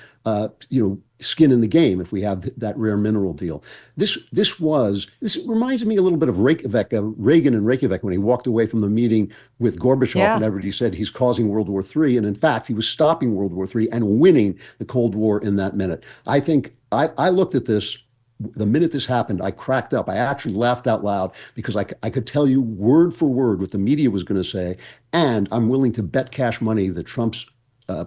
skin in the game, if we have that rare mineral deal. This reminds me a little bit of Reagan in Reykjavik when he walked away from the meeting with Gorbachev and everybody said he's causing World War III. And in fact, he was stopping World War III and winning the Cold War in that minute. I think I looked at this. The minute this happened, I cracked up. I actually laughed out loud because I could tell you word for word what the media was going to say. And I'm willing to bet cash money that Trump's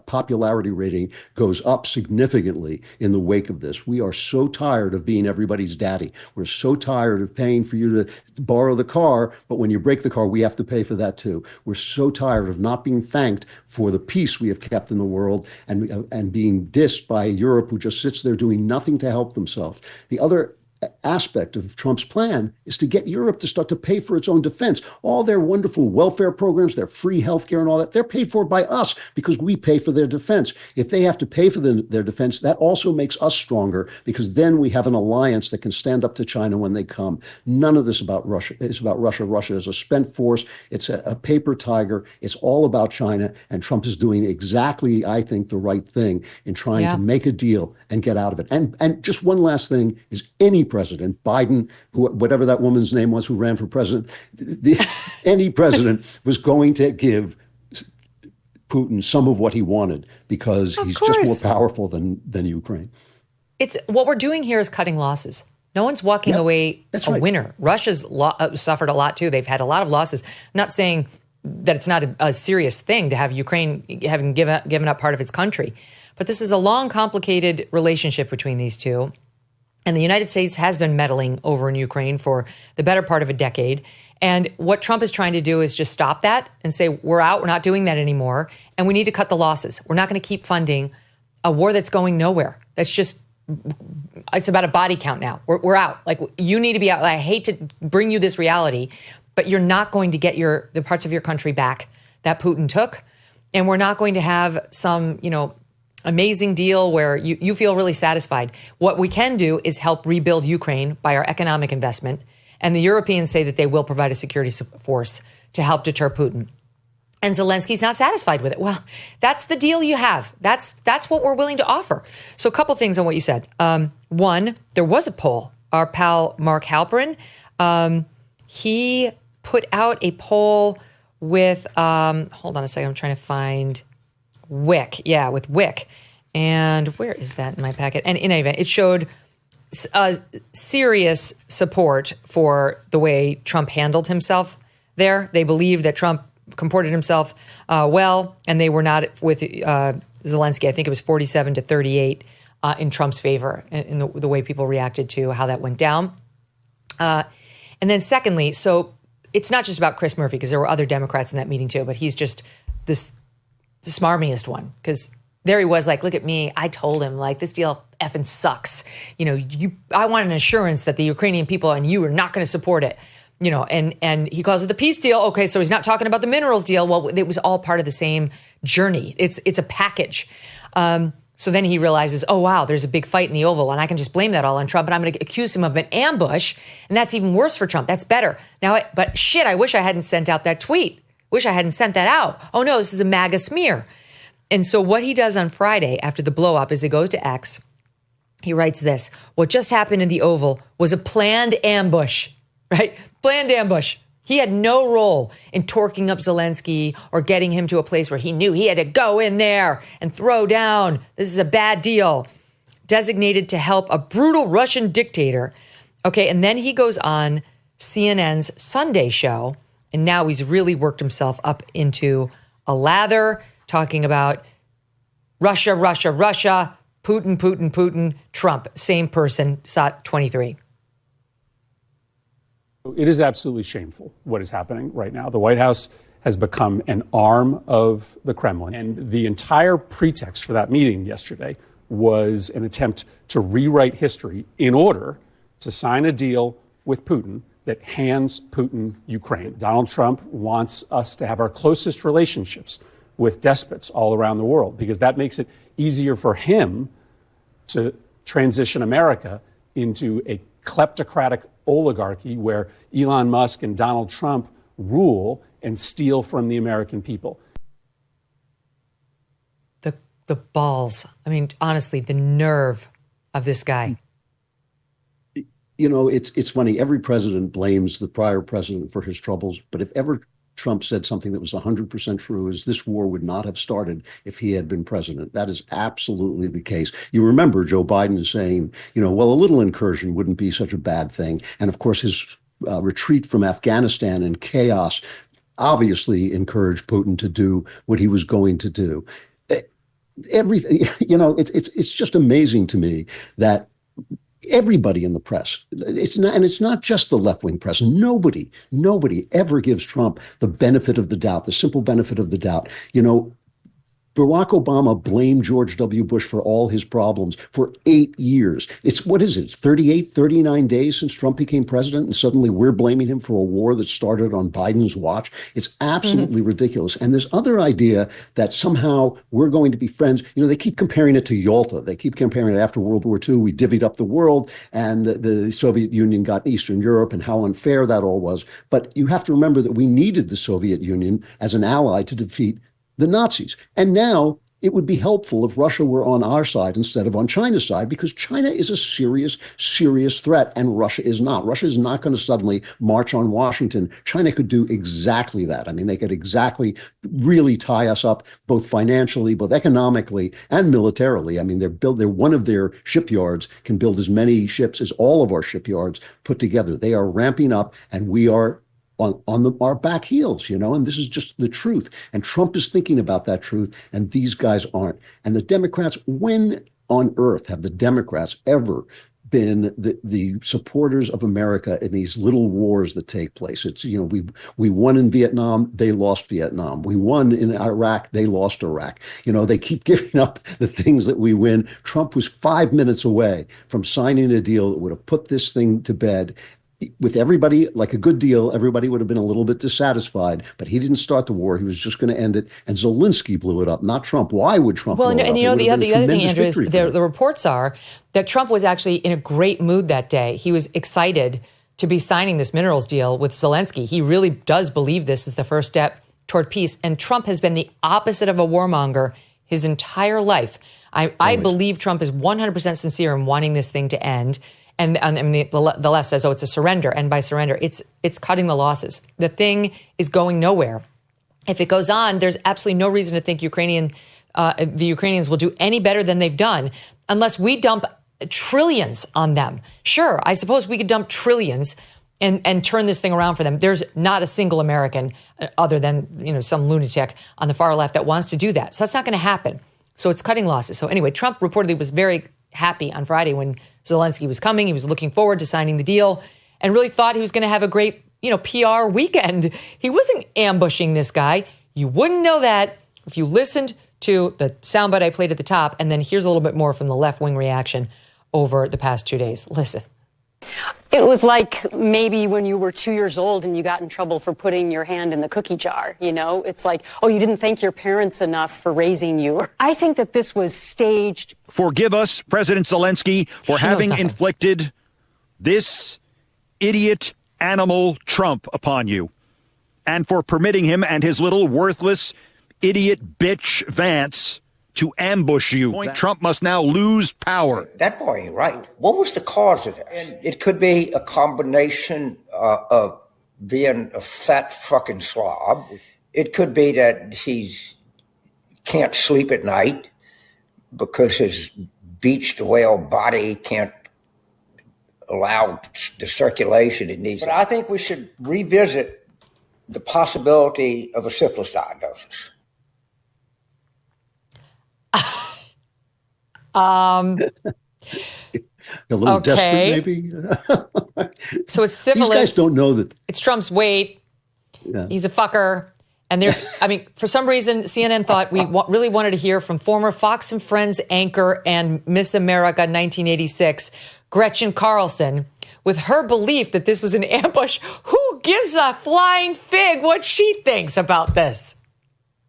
popularity rating goes up significantly in the wake of this. We are so tired of being everybody's daddy. We're so tired of paying for you to borrow the car, but when you break the car, we have to pay for that too. We're so tired of not being thanked for the peace we have kept in the world and being dissed by Europe, who just sits there doing nothing to help themselves. The other aspect of Trump's plan is to get Europe to start to pay for its own defense. All their wonderful welfare programs, their free healthcare and all that, they're paid for by us because we pay for their defense. If they have to pay for their defense, that also makes us stronger because then we have an alliance that can stand up to China when they come. None of this about Russia is about Russia. Russia is a spent force. It's a paper tiger. It's all about China. And Trump is doing exactly, I think, the right thing in trying to make a deal and get out of it. And just one last thing is any president, Biden, whatever that woman's name was who ran for president, any president was going to give Putin some of what he wanted because he's just more powerful than Ukraine. It's what we're doing here is cutting losses. No one's walking away winner. Russia's suffered a lot too. They've had a lot of losses. I'm not saying that it's not a serious thing to have Ukraine having given up part of its country, but this is a long, complicated relationship between these two. And the United States has been meddling over in Ukraine for the better part of a decade. And what Trump is trying to do is just stop that and say, we're out, we're not doing that anymore. And we need to cut the losses. We're not going to keep funding a war that's going nowhere. That's just, it's about a body count now. We're out. Like, you need to be out. I hate to bring you this reality, but you're not going to get the parts of your country back that Putin took. And we're not going to have some, amazing deal where you feel really satisfied. What we can do is help rebuild Ukraine by our economic investment. And the Europeans say that they will provide a security force to help deter Putin. And Zelensky's not satisfied with it. Well, that's the deal you have. That's what we're willing to offer. So a couple things on what you said. One, there was a poll. Our pal Mark Halperin, he put out a poll with, hold on a second, I'm trying to find Wick. Yeah, with Wick. And where is that in my packet? And in any event, it showed serious support for the way Trump handled himself there. They believed that Trump comported himself well, and they were not with Zelensky. I think it was 47-38 in Trump's favor in the way people reacted to how that went down. And then secondly, so it's not just about Chris Murphy, because there were other Democrats in that meeting too, but he's just the smarmiest one, because there he was like, look at me. I told him, like, this deal effing sucks. I want an assurance that the Ukrainian people and you are not going to support it. and he calls it the peace deal. Okay, so he's not talking about the minerals deal. Well, it was all part of the same journey. It's a package. So then he realizes, oh, wow, there's a big fight in the Oval, and I can just blame that all on Trump, and I'm going to accuse him of an ambush, and that's even worse for Trump. That's better. But shit, I wish I hadn't sent out that tweet. Wish I hadn't sent that out. Oh, no, this is a MAGA smear. And so what he does on Friday after the blow-up is he goes to X. He writes this: what just happened in the Oval was a planned ambush, right? Planned ambush. He had no role in torquing up Zelensky or getting him to a place where he knew he had to go in there and throw down. This is a bad deal. Designated to help a brutal Russian dictator. Okay, and then he goes on CNN's Sunday show, and now he's really worked himself up into a lather, talking about Russia, Russia, Russia, Putin, Putin, Putin, Trump, same person, SOT 23. It is absolutely shameful what is happening right now. The White House has become an arm of the Kremlin. And the entire pretext for that meeting yesterday was an attempt to rewrite history in order to sign a deal with Putin that hands Putin Ukraine. Donald Trump wants us to have our closest relationships with despots all around the world because that makes it easier for him to transition America into a kleptocratic oligarchy where Elon Musk and Donald Trump rule and steal from the American people. The balls. I mean, honestly, the nerve of this guy. It's funny. Every president blames the prior president for his troubles, but if ever Trump said something that was 100% true, is this war would not have started if he had been president. That is absolutely the case. You remember Joe Biden saying, well, a little incursion wouldn't be such a bad thing. And of course, his retreat from Afghanistan and chaos obviously encouraged Putin to do what he was going to do. Everything, it's just amazing to me that everybody in the press, it's not just the left-wing press. Nobody ever gives Trump the benefit of the doubt, the simple benefit of the doubt. Barack Obama blamed George W. Bush for all his problems for 8 years. It's 39 days since Trump became president, and suddenly we're blaming him for a war that started on Biden's watch. It's absolutely ridiculous. And this other idea that somehow we're going to be friends, they keep comparing it to Yalta. They keep comparing it after World War II. We divvied up the world, and the Soviet Union got Eastern Europe, and how unfair that all was. But you have to remember that we needed the Soviet Union as an ally to defeat the Nazis. And now it would be helpful if Russia were on our side instead of on China's side, because China is a serious, serious threat, and Russia is not. Russia is not going to suddenly march on Washington. China could do exactly that. I mean, they could exactly really tie us up, both financially, both economically, and militarily. I mean, they're one of their shipyards can build as many ships as all of our shipyards put together. They are ramping up, and we are on our back heels, and this is just the truth. And Trump is thinking about that truth, and these guys aren't. And the Democrats, when on earth have the Democrats ever been the supporters of America in these little wars that take place? It's, we won in Vietnam, they lost Vietnam. We won in Iraq, they lost Iraq. They keep giving up the things that we win. Trump was 5 minutes away from signing a deal that would have put this thing to bed. With everybody, like a good deal, everybody would have been a little bit dissatisfied, but he didn't start the war. He was just going to end it. And Zelensky blew it up, not Trump. Why would Trump blow it up? The other thing, Andrew, is the reports are that Trump was actually in a great mood that day. He was excited to be signing this minerals deal with Zelensky. He really does believe this is the first step toward peace. And Trump has been the opposite of a warmonger his entire life. I believe Trump is 100% sincere in wanting this thing to end. And the left says, oh, it's a surrender. And by surrender, it's cutting the losses. The thing is going nowhere. If it goes on, there's absolutely no reason to think the Ukrainians will do any better than they've done unless we dump trillions on them. Sure, I suppose we could dump trillions and turn this thing around for them. There's not a single American other than some lunatic on the far left that wants to do that. So that's not going to happen. So it's cutting losses. So anyway, Trump reportedly was very happy on Friday when Zelensky was coming. He was looking forward to signing the deal and really thought he was going to have a great, PR weekend. He wasn't ambushing this guy. You wouldn't know that if you listened to the soundbite I played at the top. And then here's a little bit more from the left-wing reaction over the past 2 days. Listen. It was like maybe when you were 2 years old and you got in trouble for putting your hand in the cookie jar, you know? It's like, oh, you didn't thank your parents enough for raising you. I think that this was staged. Forgive us, President Zelensky, for having inflicted this idiot animal Trump upon you, and for permitting him and his little worthless idiot bitch Vance to ambush you. Trump must now lose power. That boy ain't right. What was the cause of this? It could be a combination of being a fat fucking slob. It could be that he's can't sleep at night because his beached whale body can't allow the circulation it needs. But I think we should revisit the possibility of a syphilis diagnosis. A little desperate, maybe. So it's syphilis. These guys don't know that it's Trump's weight. Yeah. He's a fucker. And there's, I mean, for some reason, CNN thought we really wanted to hear from former Fox and Friends anchor and Miss America 1986, Gretchen Carlson, with her belief that this was an ambush. Who gives a flying fig what she thinks about this?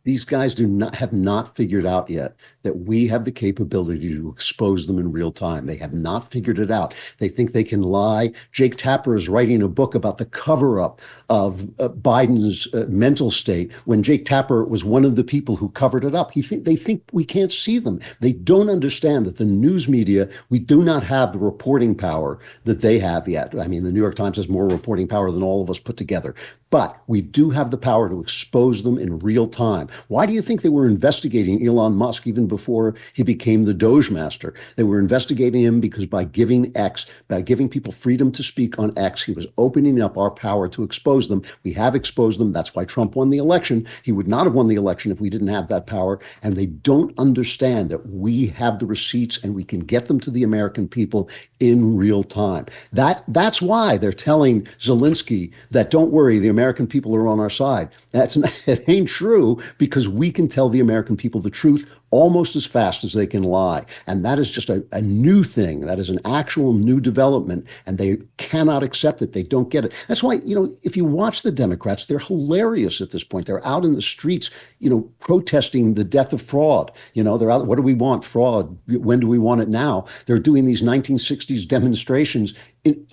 These guys have not figured out yet that we have the capability to expose them in real time. They have not figured it out. They think they can lie. Jake Tapper is writing a book about the cover-up of Biden's mental state when Jake Tapper was one of the people who covered it up. They think we can't see them. They don't understand that the news media, we do not have the reporting power that they have yet. I mean, the New York Times has more reporting power than all of us put together. But we do have the power to expose them in real time. Why do you think they were investigating Elon Musk even before he became the Doge Master? They were investigating him because by giving people freedom to speak on X, he was opening up our power to expose them. We have exposed them. That's why Trump won the election. He would not have won the election if we didn't have that power. And they don't understand that we have the receipts and we can get them to the American people in real time. That's why they're telling Zelensky that don't worry, the American people are on our side. It ain't true, because we can tell the American people the truth almost as fast as they can lie. And that is just a new thing. That is an actual new development, and they cannot accept it. They don't get it. That's why, if you watch the Democrats, they're hilarious at this point. They're out in the streets, protesting the death of fraud. They're out, what do we want? Fraud. When do we want it now? They're doing these 1960s demonstrations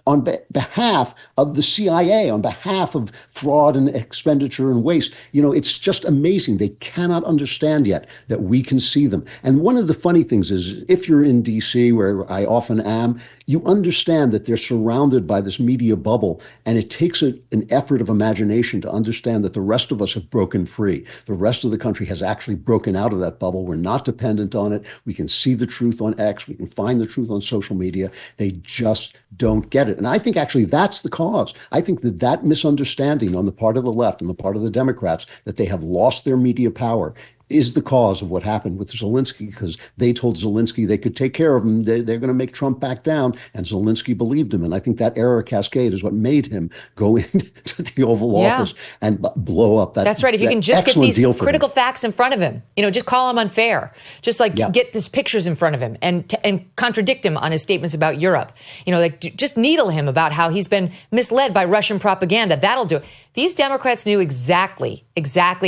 on behalf of the CIA, on behalf of fraud and expenditure and waste. It's just amazing. They cannot understand yet that we can see them. And one of the funny things is, if you're in DC, where I often am, you understand that they're surrounded by this media bubble, and it takes an effort of imagination to understand that the rest of us have broken free. The rest of the country has actually broken out of that bubble. We're not dependent on it. We can see the truth on X. We can find the truth on social media. They just don't get it. And I think actually that's the cause. I think that misunderstanding on the part of the left and the part of the Democrats, that they have lost their media power, is the cause of what happened with Zelensky, because they told Zelensky they could take care of him. They're going to make Trump back down, and Zelensky believed him. And I think that error cascade is what made him go into the Oval Office and blow up that. That's right. If you can just get these critical facts in front of him, just call him unfair. Just get these pictures in front of him and contradict him on his statements about Europe. Just needle him about how he's been misled by Russian propaganda. That'll do it. These Democrats knew exactly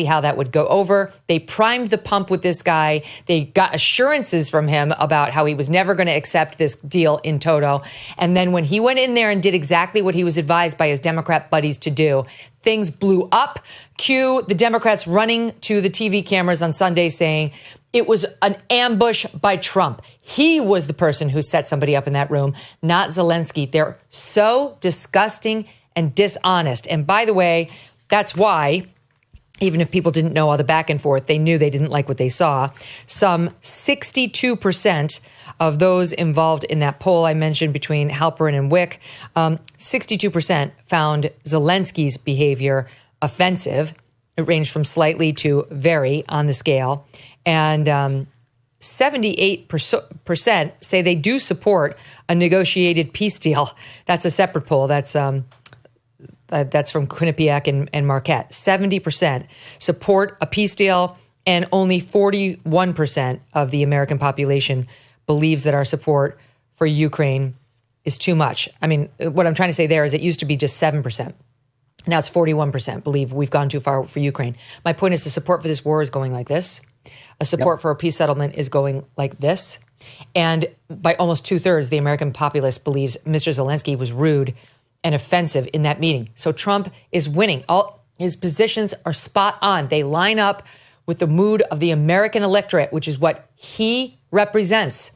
how that would go over. They primed the pump with this guy. They got assurances from him about how he was never going to accept this deal in toto. And then when he went in there and did exactly what he was advised by his Democrat buddies to do, things blew up. Cue the Democrats running to the TV cameras on Sunday saying it was an ambush by Trump. He was the person who set somebody up in that room, not Zelensky. They're so disgusting and dishonest. And by the way, that's why, even if people didn't know all the back and forth, they knew they didn't like what they saw. Some 62% of those involved in that poll I mentioned between Halperin and Wick, 62% found Zelensky's behavior offensive. It ranged from slightly to very on the scale. And 78% say they do support a negotiated peace deal. That's a separate poll. That's from Quinnipiac and Marquette. 70% support a peace deal, and only 41% of the American population believes that our support for Ukraine is too much. I mean, what I'm trying to say there is it used to be just 7%. Now it's 41%. Believe we've gone too far for Ukraine. My point is the support for this war is going like this. A support for a peace settlement is going like this. And by almost 2/3, the American populace believes Mr. Zelensky was rude and offensive in that meeting. So Trump is winning. All his positions are spot on. They line up with the mood of the American electorate, which is what he represents.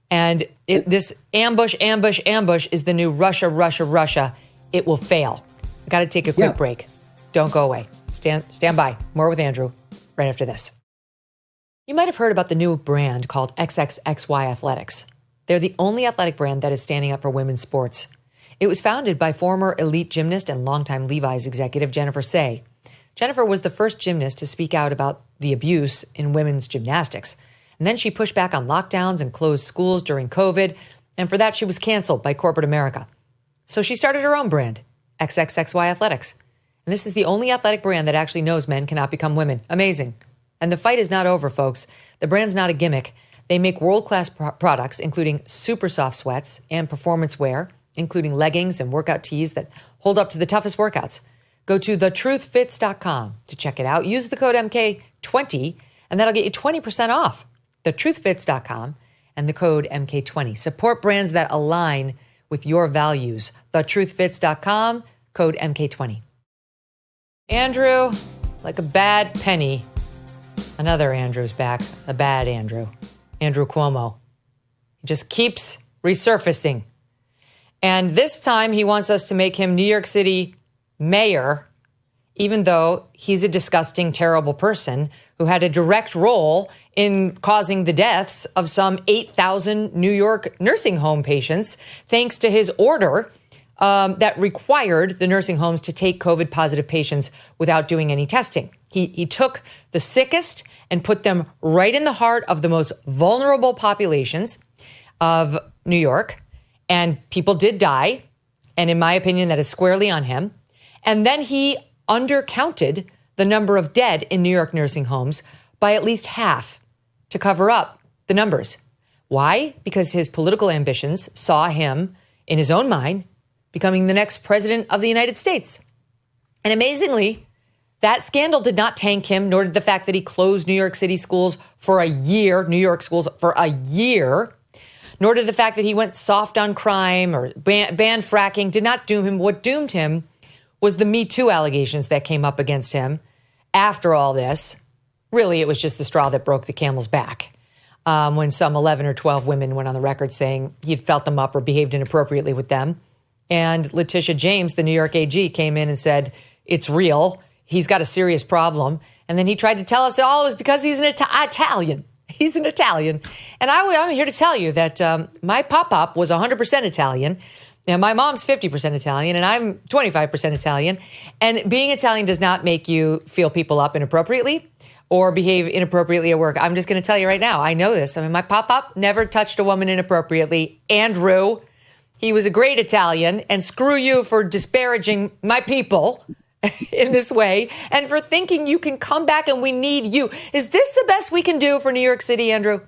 And this ambush is the new Russia. It will fail. I got to take a quick break. Don't go away. Stand by. More with Andrew right after this. You might have heard about the new brand called XXXY Athletics. They're the only athletic brand that is standing up for women's sports. It was founded by former elite gymnast and longtime Levi's executive Jennifer Say. Jennifer was the first gymnast to speak out about the abuse in women's gymnastics. And then she pushed back on lockdowns and closed schools during COVID. And for that, she was canceled by corporate America. So she started her own brand, XXXY Athletics. And this is the only athletic brand that actually knows men cannot become women. Amazing. And the fight is not over, folks. The brand's not a gimmick. They make world-class products, including super soft sweats and performance wear, including leggings and workout tees that hold up to the toughest workouts. Go to thetruthfits.com to check it out. Use the code MK20, and that'll get you 20% off. Thetruthfits.com and the code MK20. Support brands that align with your values. Thetruthfits.com, code MK20. Andrew, like a bad penny. Another Andrew's back, a bad Andrew. Andrew Cuomo. He just keeps resurfacing. And this time he wants us to make him New York City mayor, even though he's a disgusting, terrible person who had a direct role in causing the deaths of some 8,000 New York nursing home patients, thanks to his order that required the nursing homes to take COVID-positive patients without doing any testing. He took the sickest and put them right in the heart of the most vulnerable populations of New York, and people did die. And in my opinion, that is squarely on him. And then he undercounted the number of dead in New York nursing homes by at least half to cover up the numbers. Why? Because his political ambitions saw him, in his own mind, becoming the next president of the United States. And amazingly, that scandal did not tank him, nor did the fact that he closed New York City schools for a year, New York schools for a year, nor did the fact that he went soft on crime or banned fracking, did not doom him. What doomed him was the Me Too allegations that came up against him after all this. Really, it was just the straw that broke the camel's back when some 11 or 12 women went on the record saying he'd felt them up or behaved inappropriately with them. And Letitia James, the New York AG, came in and said, it's real. He's got a serious problem. And then he tried to tell us all it was because he's an Italian. He's an Italian. And I'm here to tell you that my pop-up was 100% Italian. Now, my mom's 50% Italian, and I'm 25% Italian. And being Italian does not make you feel people up inappropriately or behave inappropriately at work. I'm just going to tell you right now, I know this. I mean, my pop-up never touched a woman inappropriately. Andrew, he was a great Italian, and screw you for disparaging my people in this way and for thinking you can come back and we need you. Is this the best we can do for New York City, Andrew?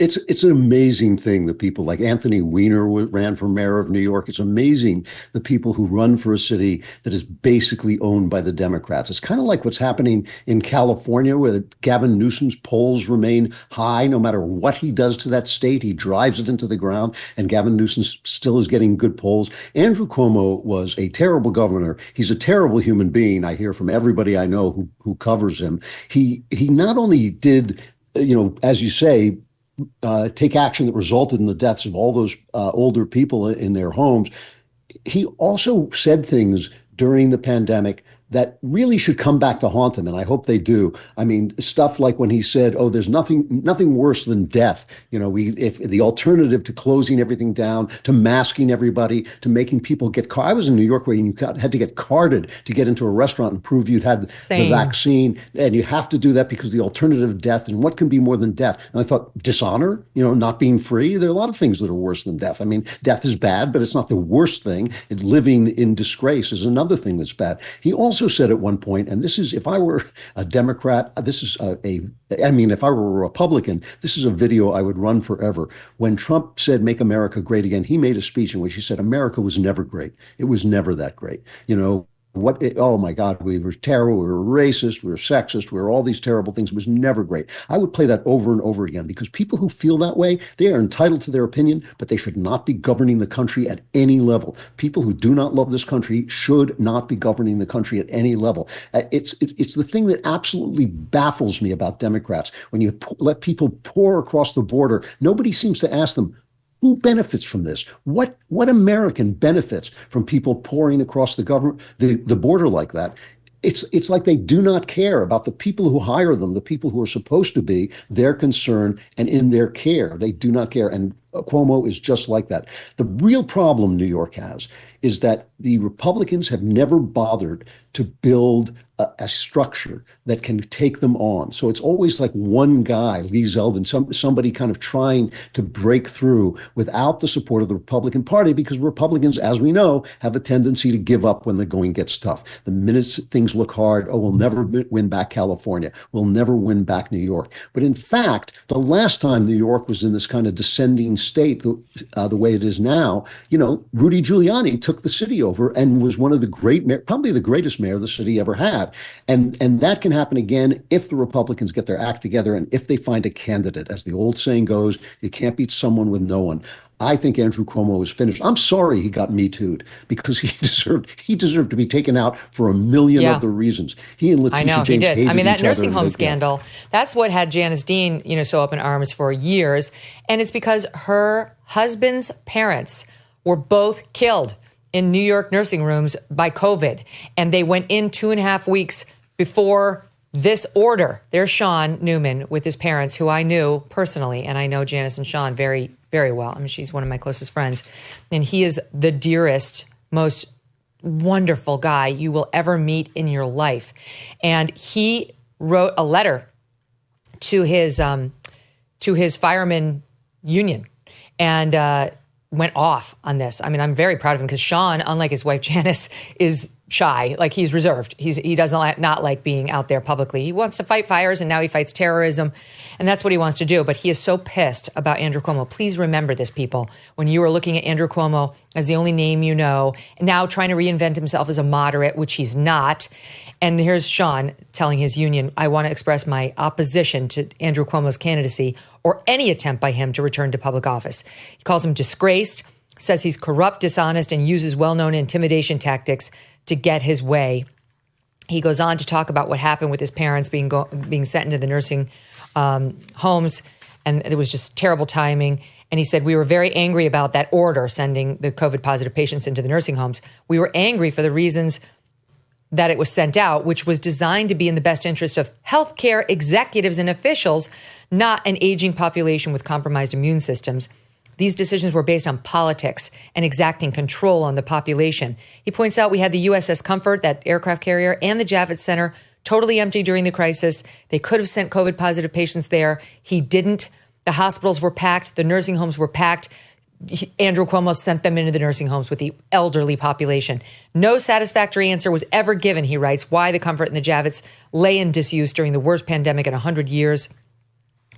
It's an amazing thing that people like Anthony Weiner ran for mayor of New York. It's amazing the people who run for a city that is basically owned by the Democrats. It's kind of like what's happening in California, where Gavin Newsom's polls remain high no matter what he does to that state. He drives it into the ground, and Gavin Newsom still is getting good polls. Andrew Cuomo was a terrible governor. He's a terrible human being. I hear from everybody I know who covers him. He not only did, as you say, take action that resulted in the deaths of all those older people in their homes. He also said things during the pandemic that really should come back to haunt him, and I hope they do. I mean, stuff like when he said, "Oh, there's nothing worse than death." If the alternative to closing everything down, to masking everybody, to making people get I was in New York where you had to get carded to get into a restaurant and prove you'd had the vaccine, and you have to do that because the alternative of death, and what can be more than death? And I thought, dishonor, not being free. There are a lot of things that are worse than death. I mean, death is bad, but it's not the worst thing. Living in disgrace is another thing that's bad. He also also said at one point, and this is, if I were a Democrat, if I were a Republican, this is a video I would run forever. When Trump said, "Make America Great Again," he made a speech in which he said, America was never great. It was never that great. Oh my God, we were terrible, we were racist, we were sexist, we were all these terrible things. It was never great. I would play that over and over again, because people who feel that way, they are entitled to their opinion, but they should not be governing the country at any level. People who do not love this country should not be governing the country at any level. It's the thing that absolutely baffles me about Democrats. When you let people pour across the border, nobody seems to ask them, who benefits from this? What American benefits from people pouring across the border like that? It's like they do not care about the people who hire them, the people who are supposed to be their concern and in their care. They do not care. And Cuomo is just like that. The real problem New York has is that the Republicans have never bothered to build a structure that can take them on. So it's always like one guy, Lee Zeldin, somebody kind of trying to break through without the support of the Republican Party, because Republicans, as we know, have a tendency to give up when the going gets tough. The minute things look hard, we'll never win back California. We'll never win back New York. But in fact, the last time New York was in this kind of descending state, the way it is now, Rudy Giuliani took the city over and was one of the probably the greatest mayor the city ever had. And that can happen again if the Republicans get their act together and if they find a candidate. As the old saying goes, you can't beat someone with no one. I think Andrew Cuomo is finished. I'm sorry he got Me Too'd, because he deserved to be taken out for a million other reasons. He and Letitia James hated each other. That nursing home scandal, that's what had Janice Dean, so up in arms for years. And it's because her husband's parents were both killed in New York nursing rooms by COVID. And they went in 2.5 weeks before this order. There's Sean Newman with his parents, who I knew personally, and I know Janice and Sean very, very well. I mean, she's one of my closest friends. And he is the dearest, most wonderful guy you will ever meet in your life. And he wrote a letter to his fireman union and went off on this. I mean, I'm very proud of him, because Sean, unlike his wife Janice, is shy. Like, he's reserved. He doesn't not like being out there publicly. He wants to fight fires, and now he fights terrorism, and that's what he wants to do. But he is so pissed about Andrew Cuomo. Please remember this, people. When you are looking at Andrew Cuomo as the only name you know, and now trying to reinvent himself as a moderate, which he's not. And here's Sean telling his union, I want to express my opposition to Andrew Cuomo's candidacy or any attempt by him to return to public office. He calls him disgraced, says he's corrupt, dishonest, and uses well-known intimidation tactics to get his way. He goes on to talk about what happened with his parents being sent into the nursing homes, and it was just terrible timing. And he said, we were very angry about that order sending the COVID-positive patients into the nursing homes. We were angry for the reasons that it was sent out, which was designed to be in the best interest of healthcare executives and officials, not an aging population with compromised immune systems. These decisions were based on politics and exacting control on the population. He points out we had the USS Comfort, that aircraft carrier, and the Javits Center totally empty during the crisis. They could have sent COVID-positive patients there. He didn't. The hospitals were packed. The nursing homes were packed. Andrew Cuomo sent them into the nursing homes with the elderly population. No satisfactory answer was ever given, he writes, why the Comfort and the Javits lay in disuse during the worst pandemic in 100 years.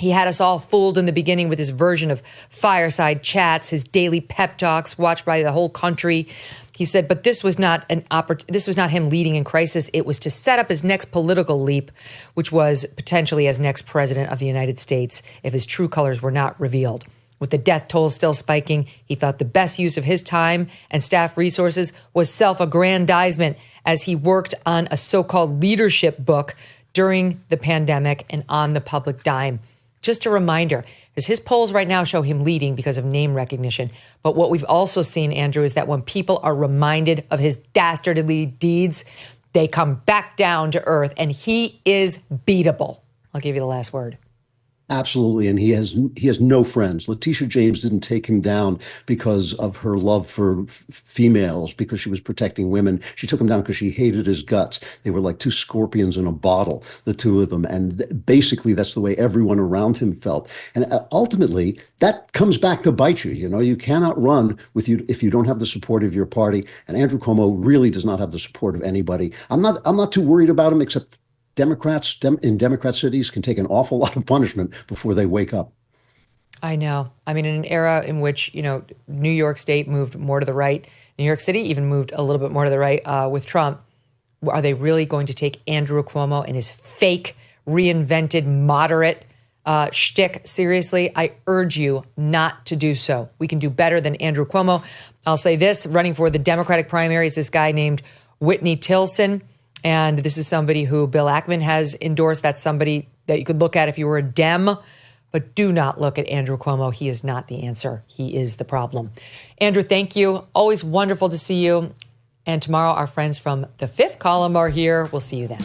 He had us all fooled in the beginning with his version of fireside chats, his daily pep talks watched by the whole country. He said, but this was not him leading in crisis. It was to set up his next political leap, which was potentially as next president of the United States if his true colors were not revealed. With the death toll still spiking, he thought the best use of his time and staff resources was self-aggrandizement as he worked on a so-called leadership book during the pandemic and on the public dime. Just a reminder, because his polls right now show him leading because of name recognition. But what we've also seen, Andrew, is that when people are reminded of his dastardly deeds, they come back down to earth, and he is beatable. I'll give you the last word. Absolutely, and he has no friends. Letitia James didn't take him down because of her love for females, because she was protecting women. She took him down because she hated his guts. They were like two scorpions in a bottle, the two of them, and basically that's the way everyone around him felt. And ultimately, that comes back to bite you. You know, you cannot run if you don't have the support of your party. And Andrew Cuomo really does not have the support of anybody. I'm not too worried about him, except Democrats in Democrat cities can take an awful lot of punishment before they wake up. I know. I mean, in an era in which, New York State moved more to the right, New York City even moved a little bit more to the right with Trump, are they really going to take Andrew Cuomo and his fake, reinvented, moderate shtick seriously? I urge you not to do so. We can do better than Andrew Cuomo. I'll say this, running for the Democratic primary is this guy named Whitney Tilson. And this is somebody who Bill Hackman has endorsed. That's somebody that you could look at if you were a Dem. But do not look at Andrew Cuomo. He is not the answer. He is the problem. Andrew, thank you. Always wonderful to see you. And tomorrow, our friends from the Fifth Column are here. We'll see you then.